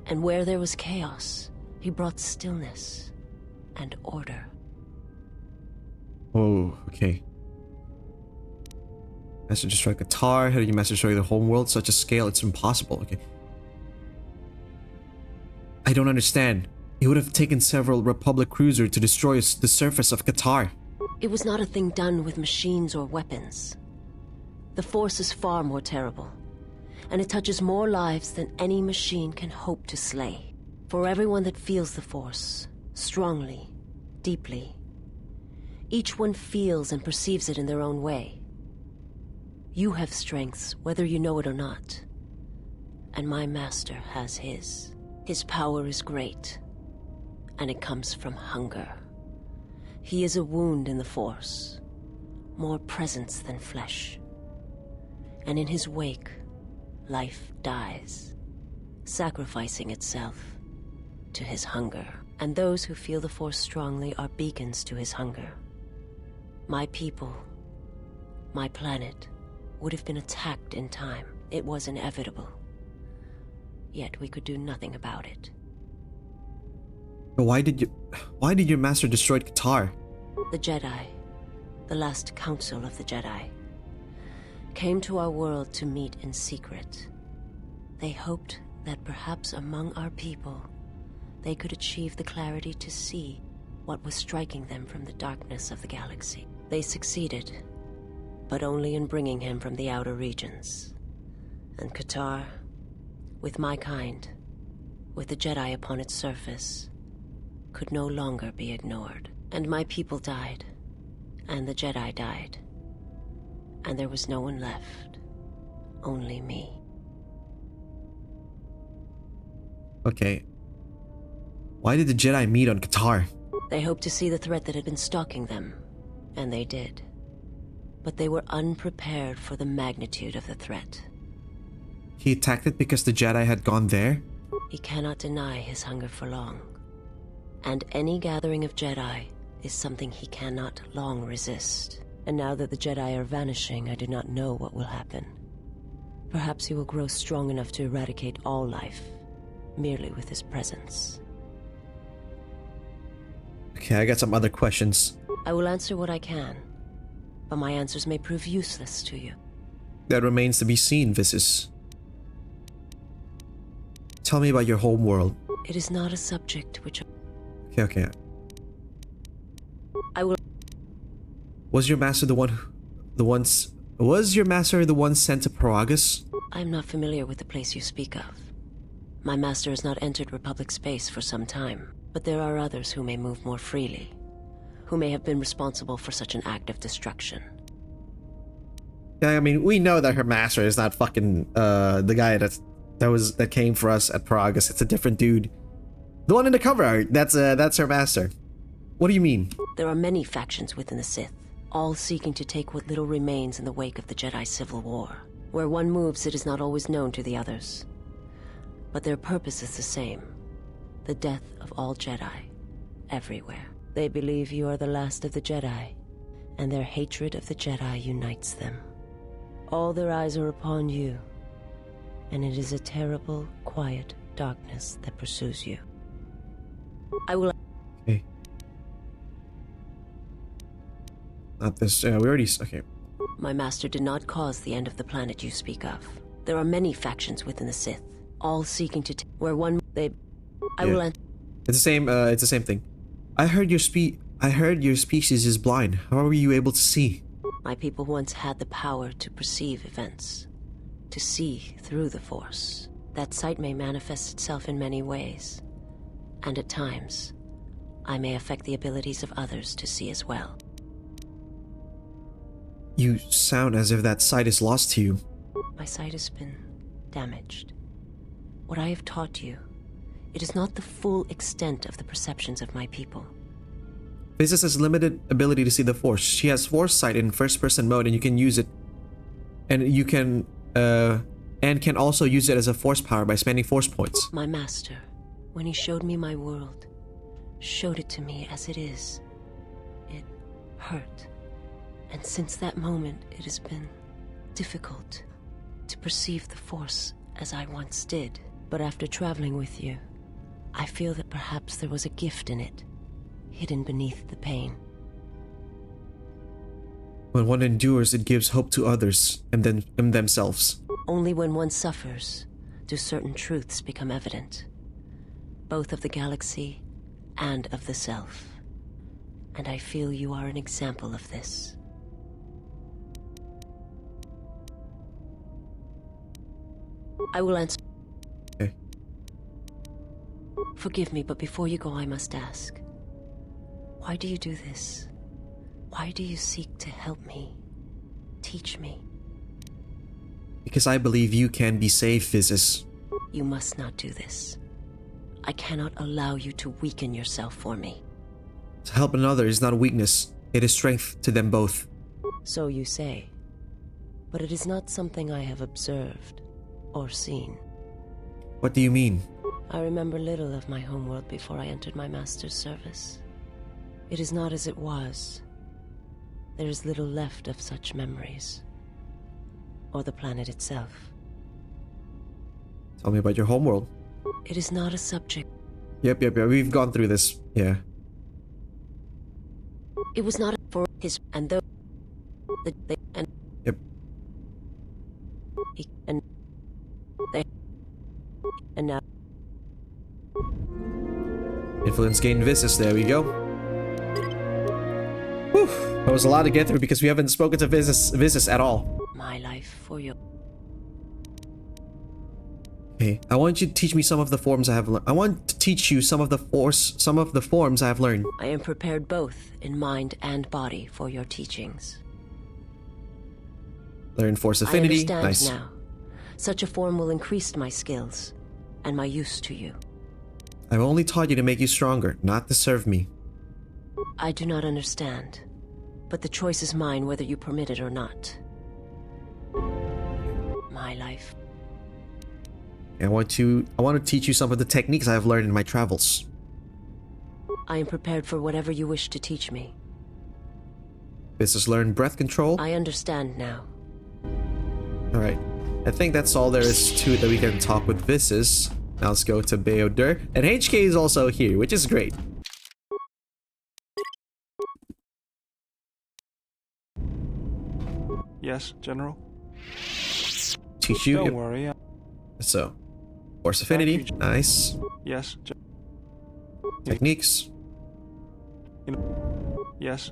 And where there was chaos, he brought stillness and order. Oh, okay. Master destroyed Qatar. How did you master destroy the home world? Such a scale, it's impossible. Okay. I don't understand. It would have taken several Republic cruisers to destroy the surface of Qatar. It was not a thing done with machines or weapons. The Force is far more terrible, and it touches more lives than any machine can hope to slay. For everyone that feels the Force, strongly, deeply, each one feels and perceives it in their own way. You have strengths, whether you know it or not, and my master has his. His power is great, and it comes from hunger. He is a wound in the Force, more presence than flesh. And in his wake, life dies, sacrificing itself to his hunger. And those who feel the Force strongly are beacons to his hunger. My people, my planet, would have been attacked in time. It was inevitable. Yet we could do nothing about it. But why did your master destroy Qatar? The Jedi, the last council of the Jedi, came to our world to meet in secret. They hoped that perhaps among our people, they could achieve the clarity to see what was striking them from the darkness of the galaxy. They succeeded, but only in bringing him from the outer regions. And Qatar, with my kind, with the Jedi upon its surface, could no longer be ignored. And my people died, and the Jedi died, and there was no one left, only me. Okay. Why did the Jedi meet on Qatar? They hoped to see the threat that had been stalking them, and they did. But they were unprepared for the magnitude of the threat. He attacked it because the Jedi had gone there? He cannot deny his hunger for long. And any gathering of Jedi is something he cannot long resist. And now that the Jedi are vanishing, I do not know what will happen. Perhaps he will grow strong enough to eradicate all life, merely with his presence. Okay, I got some other questions. I will answer what I can, but my answers may prove useless to you. That remains to be seen, Visis. Tell me about your home world. It is not a subject which... Okay. I will... Was your master the one sent to Paragus? I am not familiar with the place you speak of. My master has not entered Republic space for some time, but there are others who may move more freely, who may have been responsible for such an act of destruction. Yeah, I mean, we know that her master is not fucking the guy that came for us at Paragus. It's a different dude. The one in the cover art, that's her master. What do you mean? There are many factions within the Sith, all seeking to take what little remains in the wake of the Jedi Civil War. Where one moves, it is not always known to the others. But their purpose is the same. The death of all Jedi, everywhere. They believe you are the last of the Jedi, and their hatred of the Jedi unites them. All their eyes are upon you, and it is a terrible, quiet darkness that pursues you. I will... Okay. Not this, we already, okay. My master did not cause the end of the planet you speak of. There are many factions within the Sith, all seeking to where one they. I will answer. It's the same. It's the same thing. I heard your species is blind. How were you able to see? My people once had the power to perceive events, to see through the Force. That sight may manifest itself in many ways, and at times, I may affect the abilities of others to see as well. You sound as if that sight is lost to you. My sight has been damaged. What I have taught you, it is not the full extent of the perceptions of my people. Visas has limited ability to see the Force. She has Force sight in first-person mode, and you can use it. And you can, and can also use it as a Force power by spending Force points. My master, when he showed me my world, showed it to me as it is. It hurt. And since that moment, it has been difficult to perceive the Force as I once did. But after traveling with you, I feel that perhaps there was a gift in it, hidden beneath the pain. When one endures, it gives hope to others and themselves. Only when one suffers do certain truths become evident, both of the galaxy and of the self. And I feel you are an example of this. I will answer. Okay. Forgive me, but before you go, I must ask. Why do you do this? Why do you seek to help me? Teach me? Because I believe you can be saved, Visas. You must not do this. I cannot allow you to weaken yourself for me. To help another is not a weakness. It is strength to them both. So you say. But it is not something I have observed or seen. What do you mean? I remember little of my homeworld before I entered my master's service. It is not as it was. There is little left of such memories. Or the planet itself. Tell me about your homeworld. It is not a subject. Yep. We've gone through this. Yeah. It was not for his and though and yep. And they and now influence gained Visas. There we go. Whew. That was a lot to get through because we haven't spoken to Visas at all. My life for you. Okay, I want you to teach me some of the forms I have learned. I want to teach you some of the forms I have learned. I am prepared both in mind and body for your teachings. Learn Force Affinity. I understand Nice. now. Such a form will increase my skills and my use to you. I've only taught you to make you stronger, not to serve me. I do not understand, but the choice is mine whether you permit it or not. My life. I want to teach you some of the techniques I have learned in my travels. I am prepared for whatever you wish to teach me. Visas learn breath control. I understand now. Alright. I think that's all there is to it that we can talk with Visas. Now let's go to Baselard. And HK is also here, which is great. Yes, General? Teach you. Don't worry. So, Force Affinity. Nice. Yes. Techniques. Yes.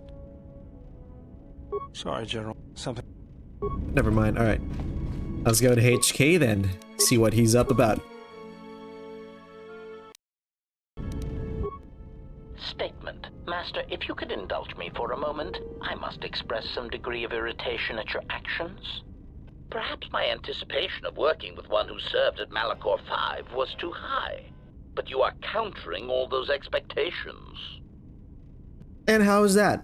Sorry, General. Something. Never mind. Alright. Let's go to HK then. See what he's up about. Statement. Master, if you could indulge me for a moment, I must express some degree of irritation at your actions. Perhaps my anticipation of working with one who served at Malachor 5 was too high, but you are countering all those expectations. And how is that?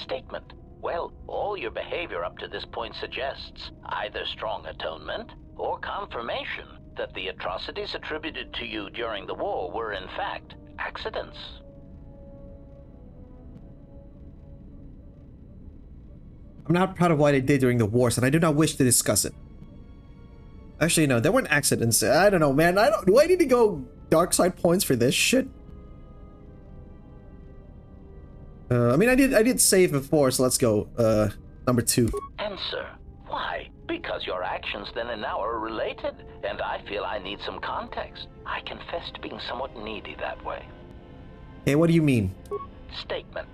Statement. Well, all your behavior up to this point suggests either strong atonement or confirmation that the atrocities attributed to you during the war were in fact accidents. I'm not proud of what I did during the wars, and I do not wish to discuss it. Actually, no, there weren't accidents. I don't know, man. Do I need to go dark side points for this shit? I mean, I did save before, so let's go. Number 2. Answer. Why? Because your actions then and now are related, and I feel I need some context. I confess to being somewhat needy that way. Hey, what do you mean? Statement.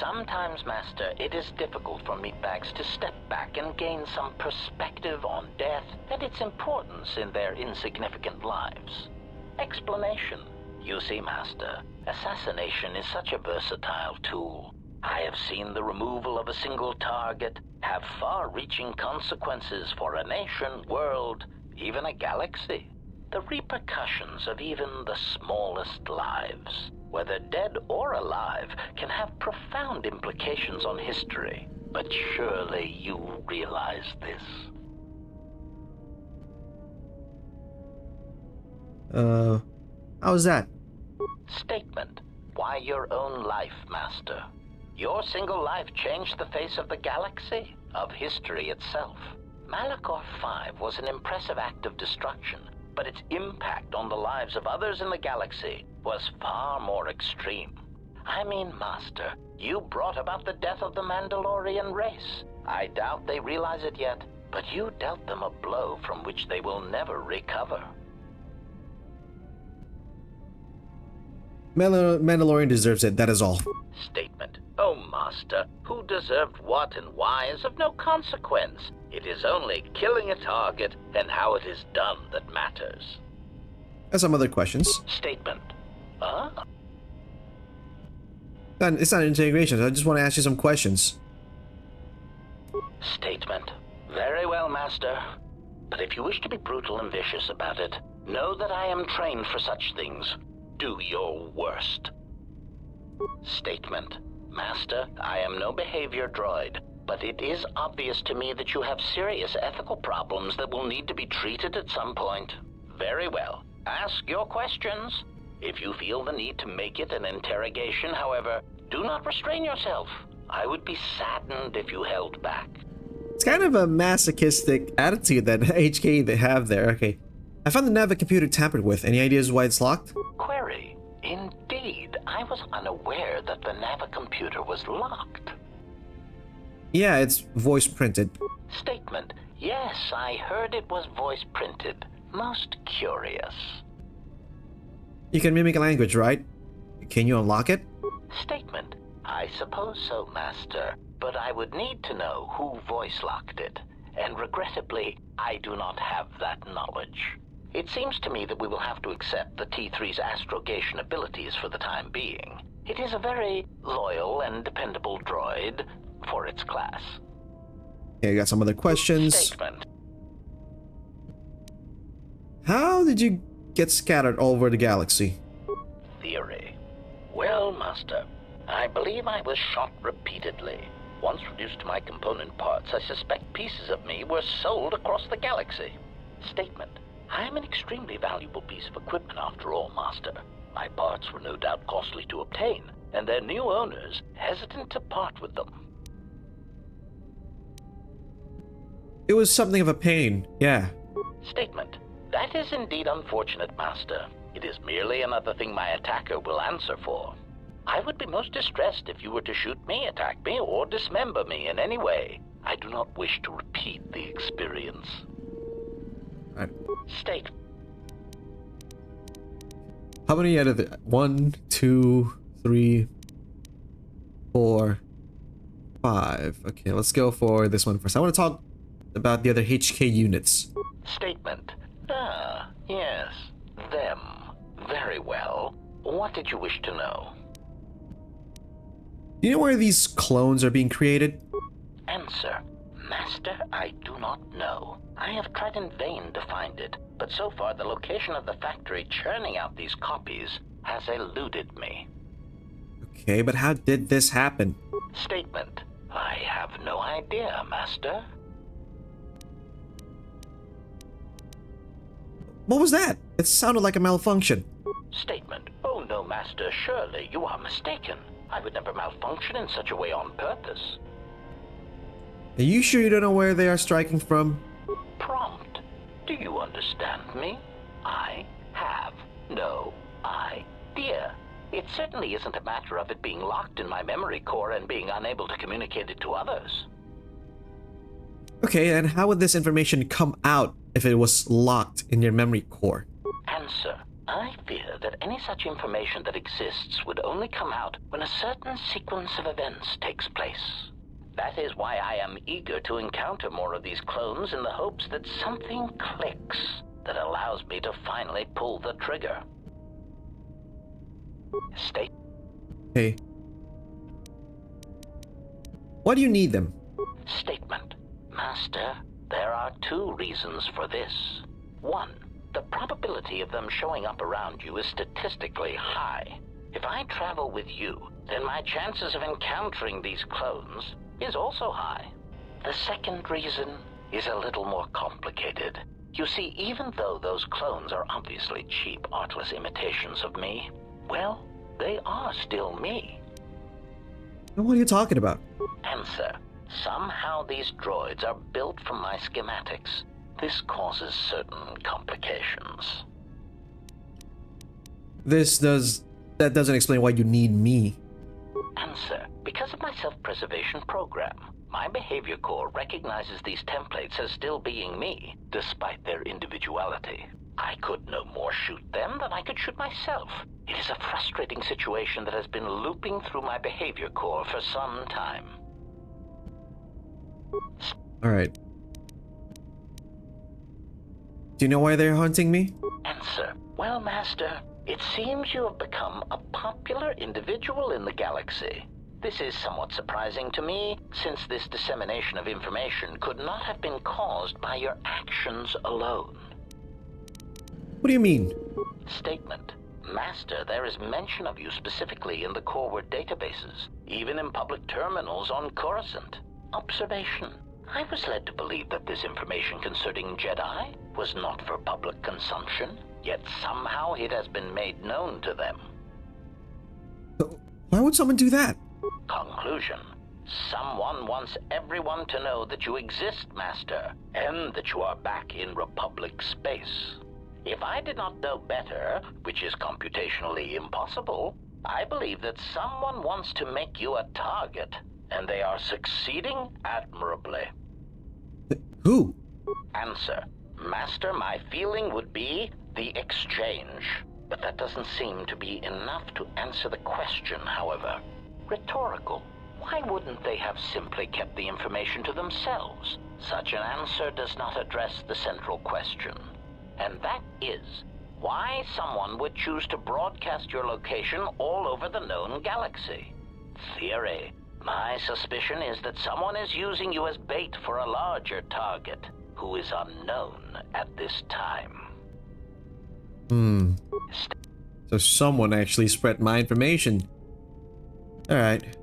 Sometimes, Master, it is difficult for meatbags to step back and gain some perspective on death and its importance in their insignificant lives. Explanation. You see, Master, assassination is such a versatile tool. I have seen the removal of a single target have far-reaching consequences for a nation, world, even a galaxy. The repercussions of even the smallest lives, whether dead or alive, can have profound implications on history. But surely you realize this. How's that? Statement. Why your own life, Master? Your single life changed the face of the galaxy, of history itself. Malachor 5 was an impressive act of destruction, but its impact on the lives of others in the galaxy was far more extreme. I mean, Master, you brought about the death of the Mandalorian race. I doubt they realize it yet, but you dealt them a blow from which they will never recover. Mandalorian deserves it, that is all. Statement. Oh, Master, who deserved what and why is of no consequence. It is only killing a target and how it is done that matters. And some other questions. Statement. It's not integration, I just want to ask you some questions. Statement. Very well, Master. But if you wish to be brutal and vicious about it, know that I am trained for such things. Do your worst. Statement. Master, I am no behavior droid, but it is obvious to me that you have serious ethical problems that will need to be treated at some point. Very well. Ask your questions. If you feel the need to make it an interrogation, however, do not restrain yourself. I would be saddened if you held back. It's kind of a masochistic attitude that HK they have there. Okay. I found the Nava computer tampered with. Any ideas why it's locked? Query. Indeed, I was unaware that the Nava computer was locked. Yeah, it's voice printed. Statement. Yes, I heard it was voice printed. Most curious. You can mimic language, right? Can you unlock it? Statement. I suppose so, Master, but I would need to know who voice locked it, and regrettably, I do not have that knowledge. It seems to me that we will have to accept the T3's astrogation abilities for the time being. It is a very loyal and dependable droid for its class. Okay, I got some other questions. Statement. How did you get scattered all over the galaxy? Theory. Well, Master, I believe I was shot repeatedly. Once reduced to my component parts, I suspect pieces of me were sold across the galaxy. Statement. I am an extremely valuable piece of equipment after all, Master. My parts were no doubt costly to obtain, and their new owners hesitant to part with them. It was something of a pain, yeah. Statement. That is indeed unfortunate, Master. It is merely another thing my attacker will answer for. I would be most distressed if you were to shoot me, attack me, or dismember me in any way. I do not wish to repeat the experience. Right. State. How many out of the 1, 2, 3, 4, 5? Okay, let's go for this one first. I want to talk about the other HK units. Statement. Ah, yes. Them. Very well. What did you wish to know? Do you know where these clones are being created? Answer. Master, I do not know. I have tried in vain to find it, but so far the location of the factory churning out these copies has eluded me. Okay, but how did this happen? Statement. I have no idea, Master. What was that? It sounded like a malfunction. Statement. Oh no, Master, surely you are mistaken. I would never malfunction in such a way on purpose. Are you sure you don't know where they are striking from? Prompt. Do you understand me? I have no idea. It certainly isn't a matter of it being locked in my memory core and being unable to communicate it to others. Okay, and how would this information come out if it was locked in your memory core? Answer. I fear that any such information that exists would only come out when a certain sequence of events takes place. That is why I am eager to encounter more of these clones in the hopes that something clicks that allows me to finally pull the trigger. State. Okay. Why do you need them? Statement. Master, there are two reasons for this. One, the probability of them showing up around you is statistically high. If I travel with you, then my chances of encountering these clones is also high. The second reason is a little more complicated. You see, even though those clones are obviously cheap, artless imitations of me, well, they are still me. What are you talking about? Answer. Somehow these droids are built from my schematics. This causes certain complications. That doesn't explain why you need me. Answer. Because of my self-preservation program, my behavior core recognizes these templates as still being me, despite their individuality. I could no more shoot them than I could shoot myself. It is a frustrating situation that has been looping through my behavior core for some time. Alright. Do you know why they're hunting me? Answer. Well, Master, it seems you have become a popular individual in the galaxy. This is somewhat surprising to me, since this dissemination of information could not have been caused by your actions alone. What do you mean? Statement. Master, there is mention of you specifically in the core word databases, even in public terminals on Coruscant. Observation. I was led to believe that this information concerning Jedi was not for public consumption, yet somehow it has been made known to them. Why would someone do that? Conclusion. Someone wants everyone to know that you exist, Master, and that you are back in Republic space. If I did not know better, which is computationally impossible, I believe that someone wants to make you a target, and they are succeeding admirably. Who? Answer. Master, my feeling would be the exchange. But that doesn't seem to be enough to answer the question, however. Rhetorical. Why wouldn't they have simply kept the information to themselves? Such an answer does not address the central question. And that is, why someone would choose to broadcast your location all over the known galaxy. Theory. My suspicion is that someone is using you as bait for a larger target, who is unknown at this time. So someone actually spread my information. Alright.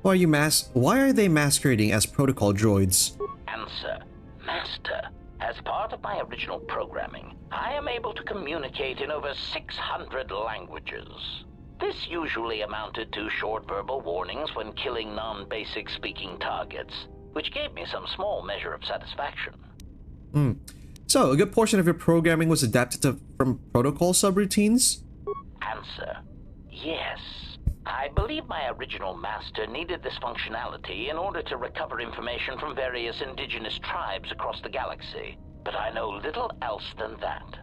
Why are they masquerading as protocol droids? Answer. Master, as part of my original programming, I am able to communicate in over 600 languages. This usually amounted to short verbal warnings when killing non-basic speaking targets, which gave me some small measure of satisfaction. So, a good portion of your programming was adapted from protocol subroutines? Answer. Yes. I believe my original master needed this functionality in order to recover information from various indigenous tribes across the galaxy, but I know little else than that.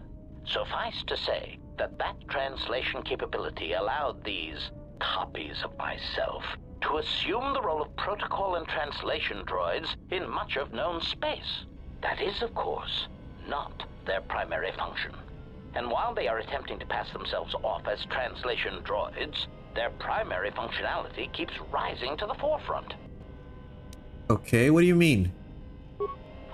Suffice to say that translation capability allowed these copies of myself to assume the role of protocol and translation droids in much of known space. That is, of course, not their primary function. And while they are attempting to pass themselves off as translation droids, their primary functionality keeps rising to the forefront. Okay, what do you mean?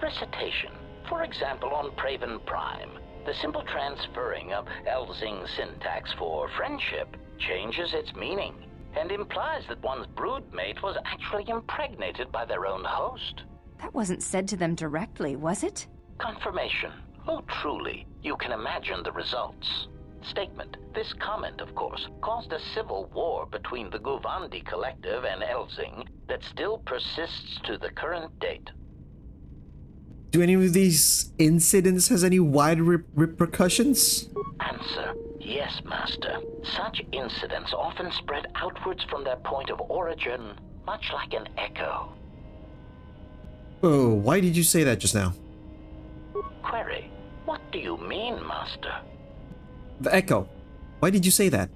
Recitation. For example, on Praven Prime, the simple transferring of Elzing syntax for friendship changes its meaning and implies that one's broodmate was actually impregnated by their own host. That wasn't said to them directly, was it? Confirmation. Oh, truly, you can imagine the results. Statement. This comment, of course, caused a civil war between the Guvandi Collective and Elzing that still persists to the current date. Do any of these incidents has any wide repercussions? Answer. Yes, Master. Such incidents often spread outwards from their point of origin, much like an echo. Oh, why did you say that just now? Query, what do you mean, Master? The echo. Why did you say that?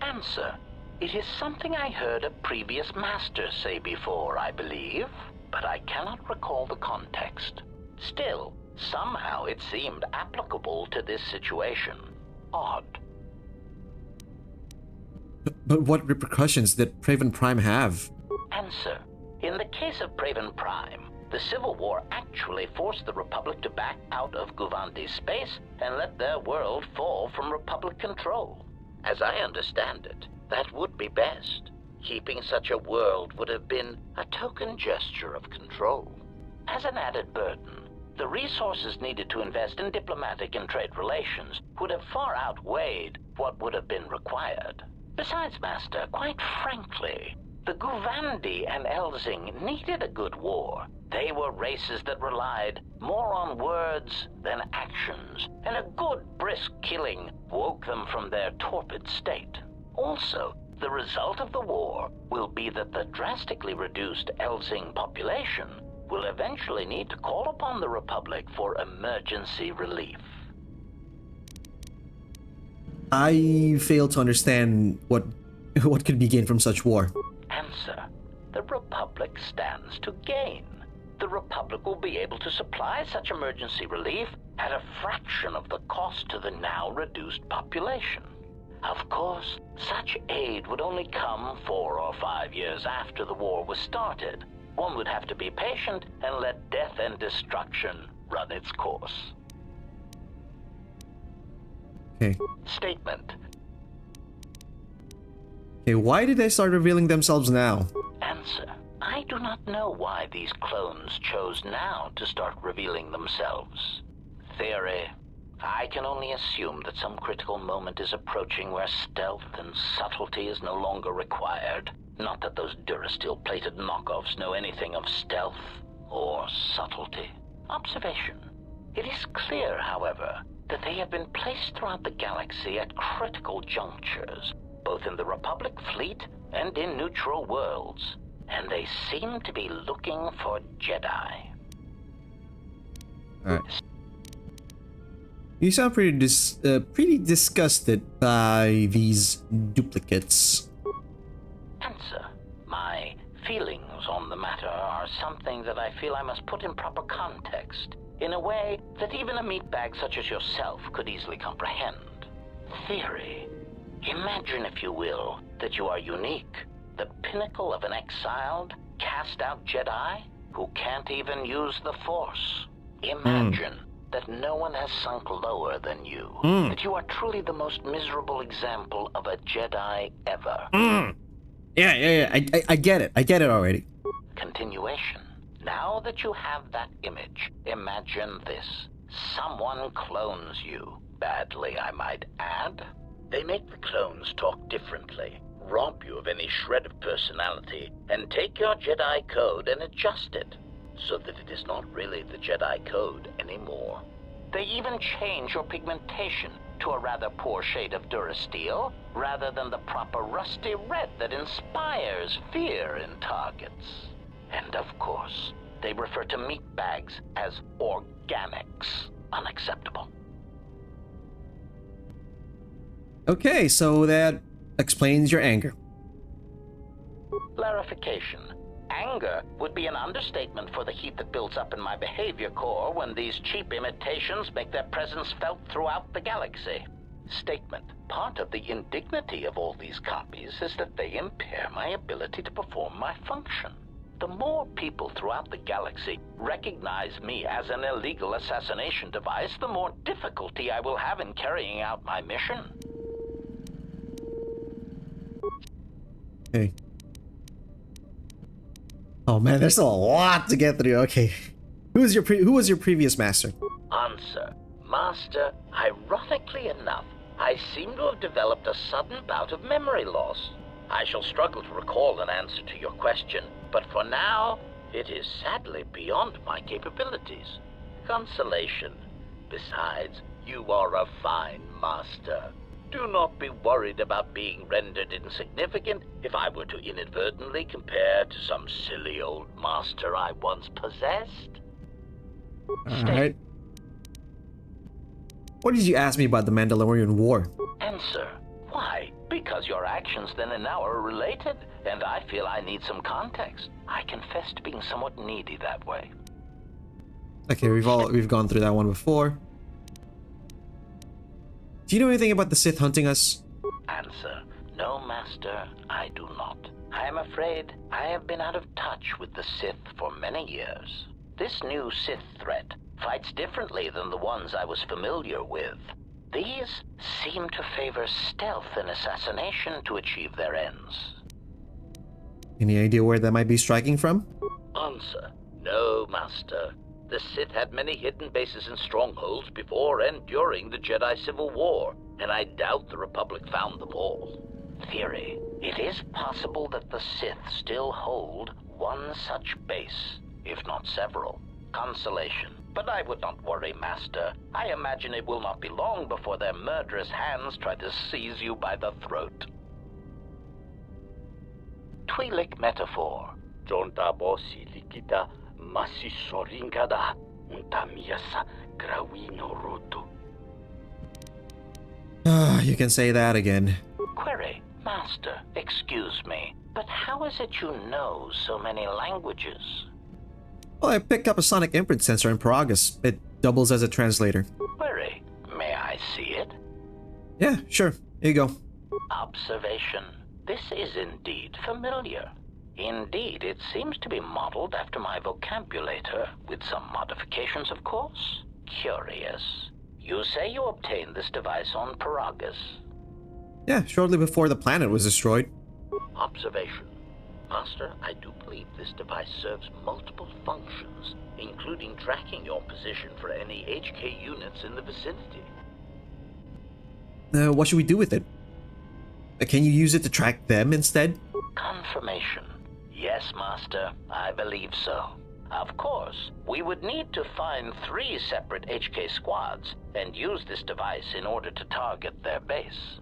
Answer, it is something I heard a previous master say before, I believe, but I cannot recall the context. Still, somehow it seemed applicable to this situation. Odd. But what repercussions did Praven Prime have? Answer, in the case of Praven Prime, the Civil War actually forced the Republic to back out of Guvandi's space and let their world fall from Republic control. As I understand it, that would be best. Keeping such a world would have been a token gesture of control. As an added burden, the resources needed to invest in diplomatic and trade relations would have far outweighed what would have been required. Besides, Master, quite frankly, the Guvandi and Elzing needed a good war. They were races that relied more on words than actions, and a good brisk killing woke them from their torpid state. Also, the result of the war will be that the drastically reduced Elzing population will eventually need to call upon the Republic for emergency relief. I fail to understand what could be gained from such war. Answer, the Republic stands to gain. The Republic will be able to supply such emergency relief at a fraction of the cost to the now reduced population. Of course, such aid would only come 4 or 5 years after the war was started. One would have to be patient and let death and destruction run its course. Okay. Statement. Okay, why did they start revealing themselves now? Answer. I do not know why these clones chose now to start revealing themselves. Theory. I can only assume that some critical moment is approaching where stealth and subtlety is no longer required. Not that those Durasteel-plated knockoffs know anything of stealth or subtlety. Observation. It is clear, however, that they have been placed throughout the galaxy at critical junctures, both in the Republic fleet and in neutral worlds, and they seem to be looking for Jedi. Alright. You sound pretty disgusted by these duplicates. Answer. My feelings on the matter are something that I feel I must put in proper context, in a way that even a meatbag such as yourself could easily comprehend. Theory. Imagine, if you will, that you are unique, the pinnacle of an exiled, cast-out Jedi who can't even use the Force. Imagine that no one has sunk lower than you, that you are truly the most miserable example of a Jedi ever. Yeah, I get it. I get it already. Continuation. Now that you have that image, imagine this. Someone clones you. Badly, I might add. They make the clones talk differently, rob you of any shred of personality, and take your Jedi code and adjust it, so that it is not really the Jedi code anymore. They even change your pigmentation to a rather poor shade of Durasteel, rather than the proper rusty red that inspires fear in targets. And of course, they refer to meat bags as organics. Unacceptable. Okay, so that explains your anger. Clarification. Anger would be an understatement for the heat that builds up in my behavior core when these cheap imitations make their presence felt throughout the galaxy. Statement. Part of the indignity of all these copies is that they impair my ability to perform my function. The more people throughout the galaxy recognize me as an illegal assassination device, the more difficulty I will have in carrying out my mission. Okay. Oh man, there's still a lot to get through. Okay. Who was your previous master? Answer. Master, ironically enough, I seem to have developed a sudden bout of memory loss. I shall struggle to recall an answer to your question, but for now, it is sadly beyond my capabilities. Consolation. Besides, you are a fine master. Do not be worried about being rendered insignificant if I were to inadvertently compare to some silly old master I once possessed. Alright. What did you ask me about the Mandalorian War? Answer. Why? Because your actions then and now are related, and I feel I need some context. I confess to being somewhat needy that way. Okay, we've gone through that one before. Do you know anything about the Sith hunting us? Answer. No, Master, I do not. I am afraid I have been out of touch with the Sith for many years. This new Sith threat fights differently than the ones I was familiar with. These seem to favor stealth and assassination to achieve their ends. Any idea where that might be striking from? Answer. No, Master. The Sith had many hidden bases and strongholds before and during the Jedi Civil War, and I doubt the Republic found them all. Theory. It is possible that the Sith still hold one such base, if not several. Consolation. But I would not worry, Master. I imagine it will not be long before their murderous hands try to seize you by the throat. Twi'lek metaphor. Jonta bosi likita masisoringada untamiasa grawino roto. You can say that again. Query. Master, excuse me, but how is it you know so many languages? Well, I picked up a sonic imprint sensor in Paragus. It doubles as a translator. Query. May I see it? Yeah, sure. Here you go. Observation. This is indeed familiar. Indeed, it seems to be modeled after my vocabulator, with some modifications, of course. Curious. You say you obtained this device on Paragus. Yeah, shortly before the planet was destroyed. Observation. Master, I do believe this device serves multiple functions, including tracking your position for any HK units in the vicinity. What should we do with it? Can you use it to track them instead? Confirmation. Yes, Master, I believe so. Of course, we would need to find 3 separate HK squads and use this device in order to target their base.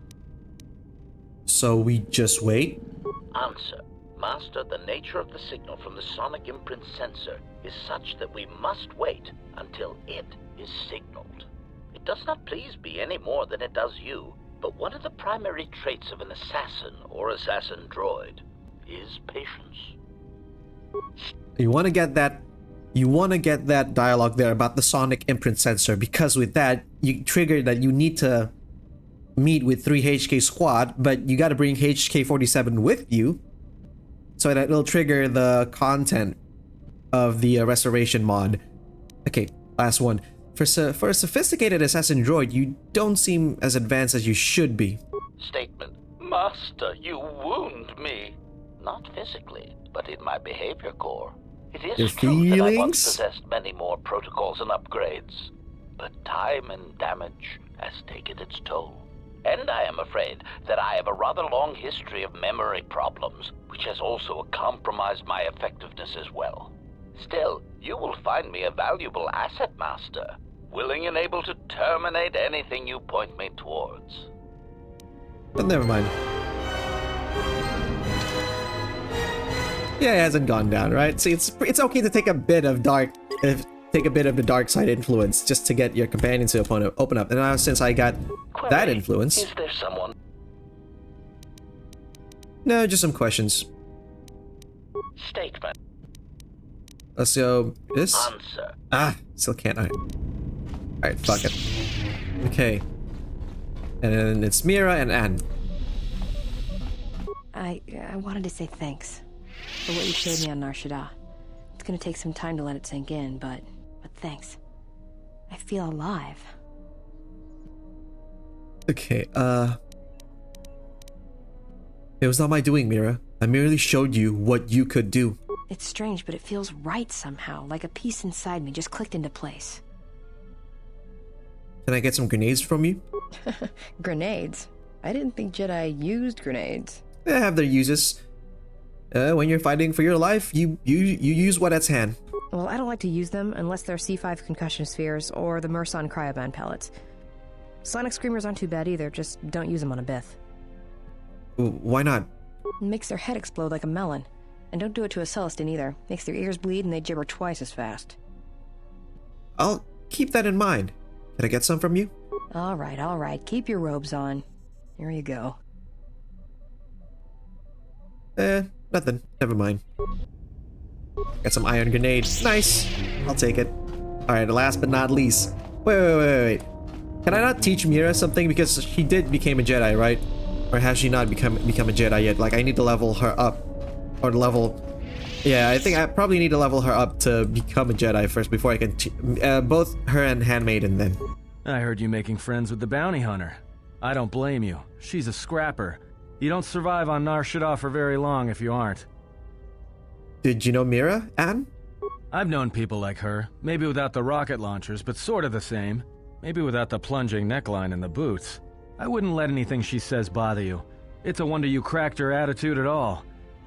So we just wait? Answer. Master, the nature of the signal from the sonic imprint sensor is such that we must wait until it is signaled. It does not please me any more than it does you, but one of the primary traits of an assassin or assassin droid is patience. You want to get that dialogue there about the sonic imprint sensor, because with that you trigger that you need to meet with 3 HK squad, but you got to bring HK-47 with you so that it'll trigger the content of the restoration mod. Okay, last one. For a sophisticated assassin droid, you don't seem as advanced as you should be. Statement. Master, you wound me. Not physically, but in my behavior core. It is Your true that I once feelings? possessed many more protocols and upgrades, but time and damage has taken its toll. And I am afraid that I have a rather long history of memory problems, which has also compromised my effectiveness as well. Still, you will find me a valuable asset, Master, willing and able to terminate anything you point me towards. But never mind. Yeah, it hasn't gone down, right? See, it's okay to take a bit of the dark side influence just to get your companions to open up. And now since I got that influence, Is there someone? no, just some questions. Statement. Let's go. This. Answer. Still can't. All right, fuck it. Okay. And then it's Mira and Anne. I wanted to say thanks for what you showed me on Nar Shaddaa. It's gonna take some time to let it sink in, but thanks. I feel alive. Okay, it was not my doing, Mira. I merely showed you what you could do. It's strange, but it feels right somehow, like a piece inside me just clicked into place. Can I get some grenades from you? Grenades? I didn't think Jedi used grenades. They have their uses. When you're fighting for your life, you use what at hand. Well, I don't like to use them unless they're C5 concussion spheres or the Murson cryoband pellets. Sonic Screamers aren't too bad either, just don't use them on a Bith. Why not? It makes their head explode like a melon. And don't do it to a Celestin either. Makes their ears bleed and they gibber twice as fast. I'll keep that in mind. Can I get some from you? Alright. Keep your robes on. Here you go. Nothing. Never mind. Got some iron grenade. Nice. I'll take it. Alright, last but not least. Wait. Can I not teach Mira something? Because she did become a Jedi, right? Or has she not become a Jedi yet? Like, I need to level her up. Or level... Yeah, I think I probably need to level her up to become a Jedi first before I can... both her and Handmaiden then. I heard you making friends with the bounty hunter. I don't blame you. She's a scrapper. You don't survive on Nar Shaddaa for very long if you aren't. Did you know Mira, Anne? I've known people like her. Maybe without the rocket launchers, but sort of the same. Maybe without the plunging neckline and the boots. I wouldn't let anything she says bother you. It's a wonder you cracked her attitude at all.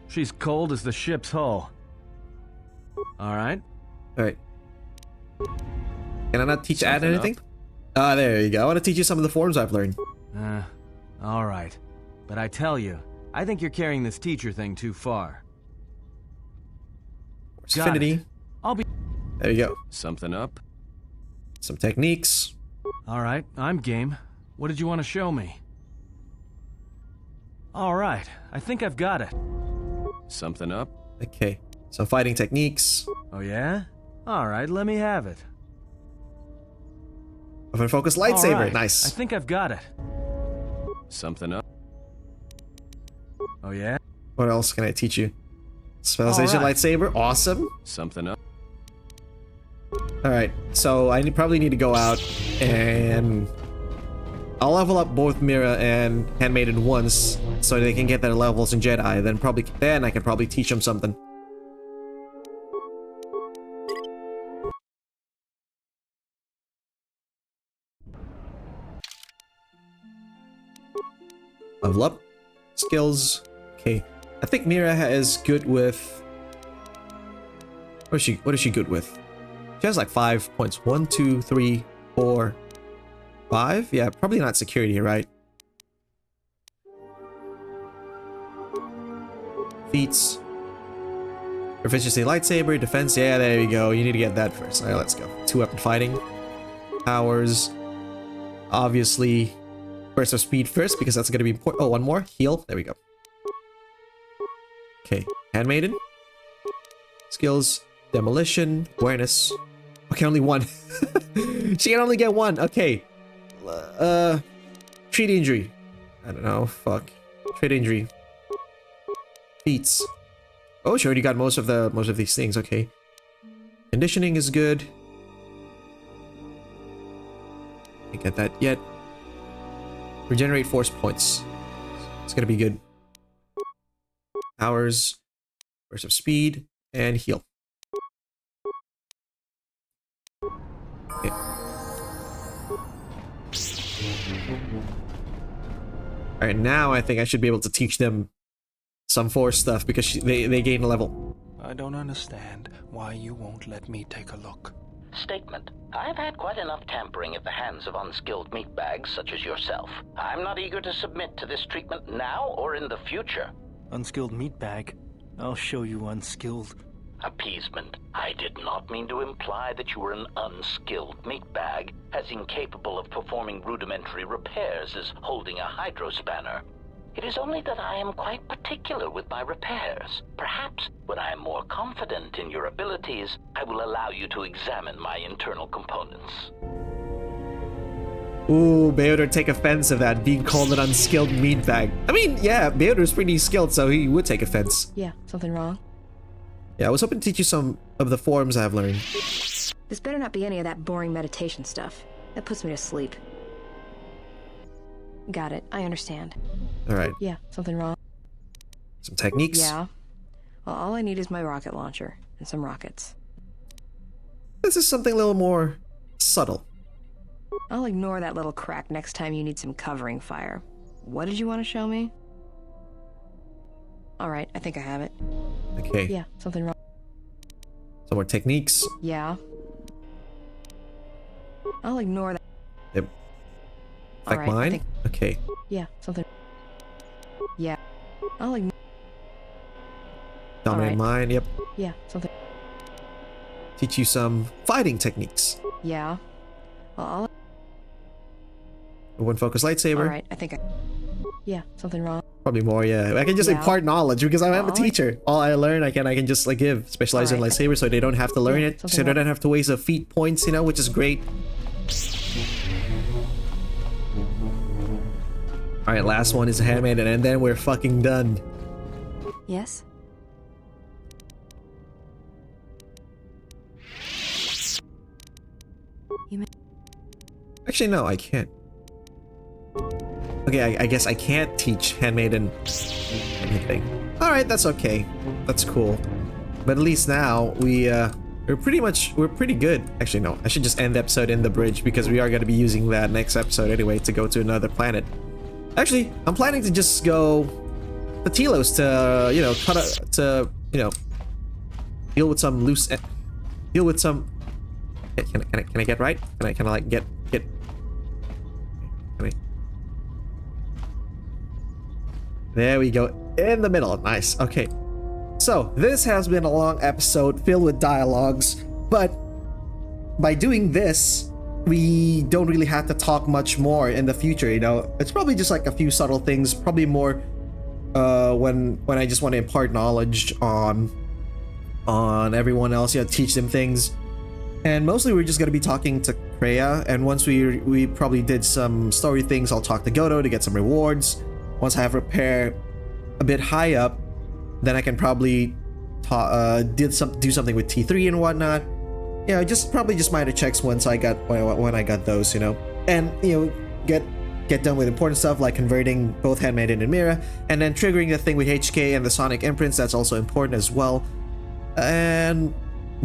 She's cold as the ship's hull. Alright? Alright. Can I not teach Anne anything? Ah, there you go. I want to teach you some of the forms I've learned. Alright. But I tell you, I think you're carrying this teacher thing too far. Affinity. I'll be... There you go. Something up? Some techniques. Alright, I'm game. What did you want to show me? Alright, I think I've got it. Something up? Okay. Some fighting techniques. Oh yeah? Alright, let me have it. Open focus lightsaber. Right, nice. I think I've got it. Something up? Oh yeah? What else can I teach you? Specialization lightsaber. Awesome. Something up? Alright, so I probably need to go out and... I'll level up both Mira and Handmaiden once so they can get their levels in Jedi, then I can probably teach them something. Level up. Skills. Okay. I think Mira is good with... What is she good with? She has like 5 points. 1, 2, 3, 4, 5? Yeah, probably not security, right? Feats. Proficiency lightsaber, defense. Yeah, there you go. You need to get that first. Alright, let's go. 2-weapon fighting. Powers. Obviously, burst of speed first because that's going to be important. Oh, one more. Heal. There we go. Okay. Handmaiden. Skills. Demolition. Awareness. Okay, only one. She can only get one. Okay. Treat injury. I don't know. Fuck. Treat injury. Feats. Oh, she already got most of these things. Okay. Conditioning is good. Can't get that yet. Regenerate force points. It's gonna be good. Powers. Burst of speed. And heal. Okay. Alright, now I think I should be able to teach them some Force stuff because they gain a level. I don't understand why you won't let me take a look. Statement. I've had quite enough tampering at the hands of unskilled meatbags such as yourself. I'm not eager to submit to this treatment now or in the future. Unskilled meatbag? I'll show you unskilled. Appeasement. I did not mean to imply that you were an unskilled meatbag, as incapable of performing rudimentary repairs as holding a hydrospanner. It is only that I am quite particular with my repairs. Perhaps, when I am more confident in your abilities, I will allow you to examine my internal components. Ooh, Beodor take offense of that, being called an unskilled meatbag. I mean, yeah, Beodor's pretty skilled, so he would take offense. Yeah, something wrong? Yeah, I was hoping to teach you some of the forms I've learned. This better not be any of that boring meditation stuff. That puts me to sleep. Got it. I understand. Alright. Yeah, something wrong? Some techniques? Yeah. Well, all I need is my rocket launcher and some rockets. This is something a little more subtle. I'll ignore that little crack next time you need some covering fire. What did you want to show me? Alright, I think I have it. Okay. Yeah, something wrong. Some more techniques? Yeah. I'll ignore that. Yep. Like Alright, mine? Okay. Yeah, something. Yeah. I'll ignore. Dominate Alright. mine, yep. Yeah, something. Teach you some fighting techniques. Yeah. Well, One focus lightsaber. Alright, I think I. Yeah, something wrong. Probably more, yeah. I can just impart knowledge because I'm a teacher. All I learn, I can just like give. Specialize in lightsaber so they don't have to learn it. So they don't have to waste the feat points, you know, which is great. Alright, last one is a Handmaiden, and then we're fucking done. Yes? You may... Actually, no, I can't. Okay, I guess I can't teach Handmaiden anything. Alright, that's okay. That's cool. But at least now, we're pretty good. Actually, no, I should just end the episode in the bridge because we are going to be using that next episode anyway to go to another planet. Actually, I'm planning to just go to Telos to, you know, deal with some loose... Deal with some... Can I get right? Can I like get... Can I... There we go. In the middle. Nice. Okay. So, this has been a long episode filled with dialogues, but by doing this, we don't really have to talk much more in the future, you know? It's probably just like a few subtle things, probably more when I just want to impart knowledge on everyone else, you know, teach them things. And mostly we're just going to be talking to Kreia, and once we probably did some story things, I'll talk to Godo to get some rewards. Once I have repair a bit high up, then I can probably do something with T3 and whatnot. You know, probably just minor checks once when I got those, you know, and you know, get done with important stuff like converting both Handmaiden and Mira, and then triggering the thing with HK and the sonic imprints. That's also important as well. And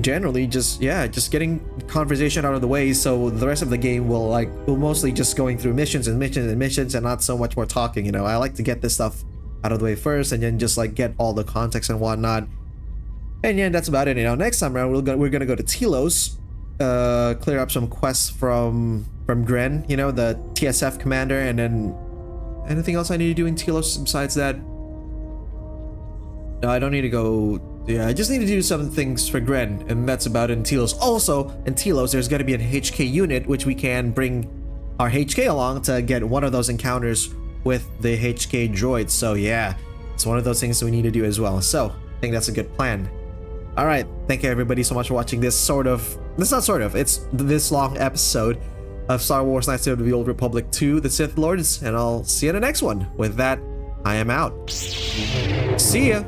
generally, just getting conversation out of the way, so the rest of the game will mostly just going through missions and not so much more talking. You know, I like to get this stuff out of the way first, and then just like get all the context and whatnot. And yeah, that's about it. You know, next time around we're gonna go to Telos, clear up some quests from Gren, you know, the TSF commander, and then anything else I need to do in Telos besides that? No, I don't need to go. Yeah, I just need to do some things for Gren, and that's about it in Telos. Also, in Telos, there's gonna be an HK unit, which we can bring our HK along to get one of those encounters with the HK droids. So yeah, it's one of those things that we need to do as well. So I think that's a good plan. All right, thank you everybody so much for watching this it's this long episode of Star Wars Knights of the Old Republic 2, The Sith Lords, and I'll see you in the next one. With that, I am out. See ya!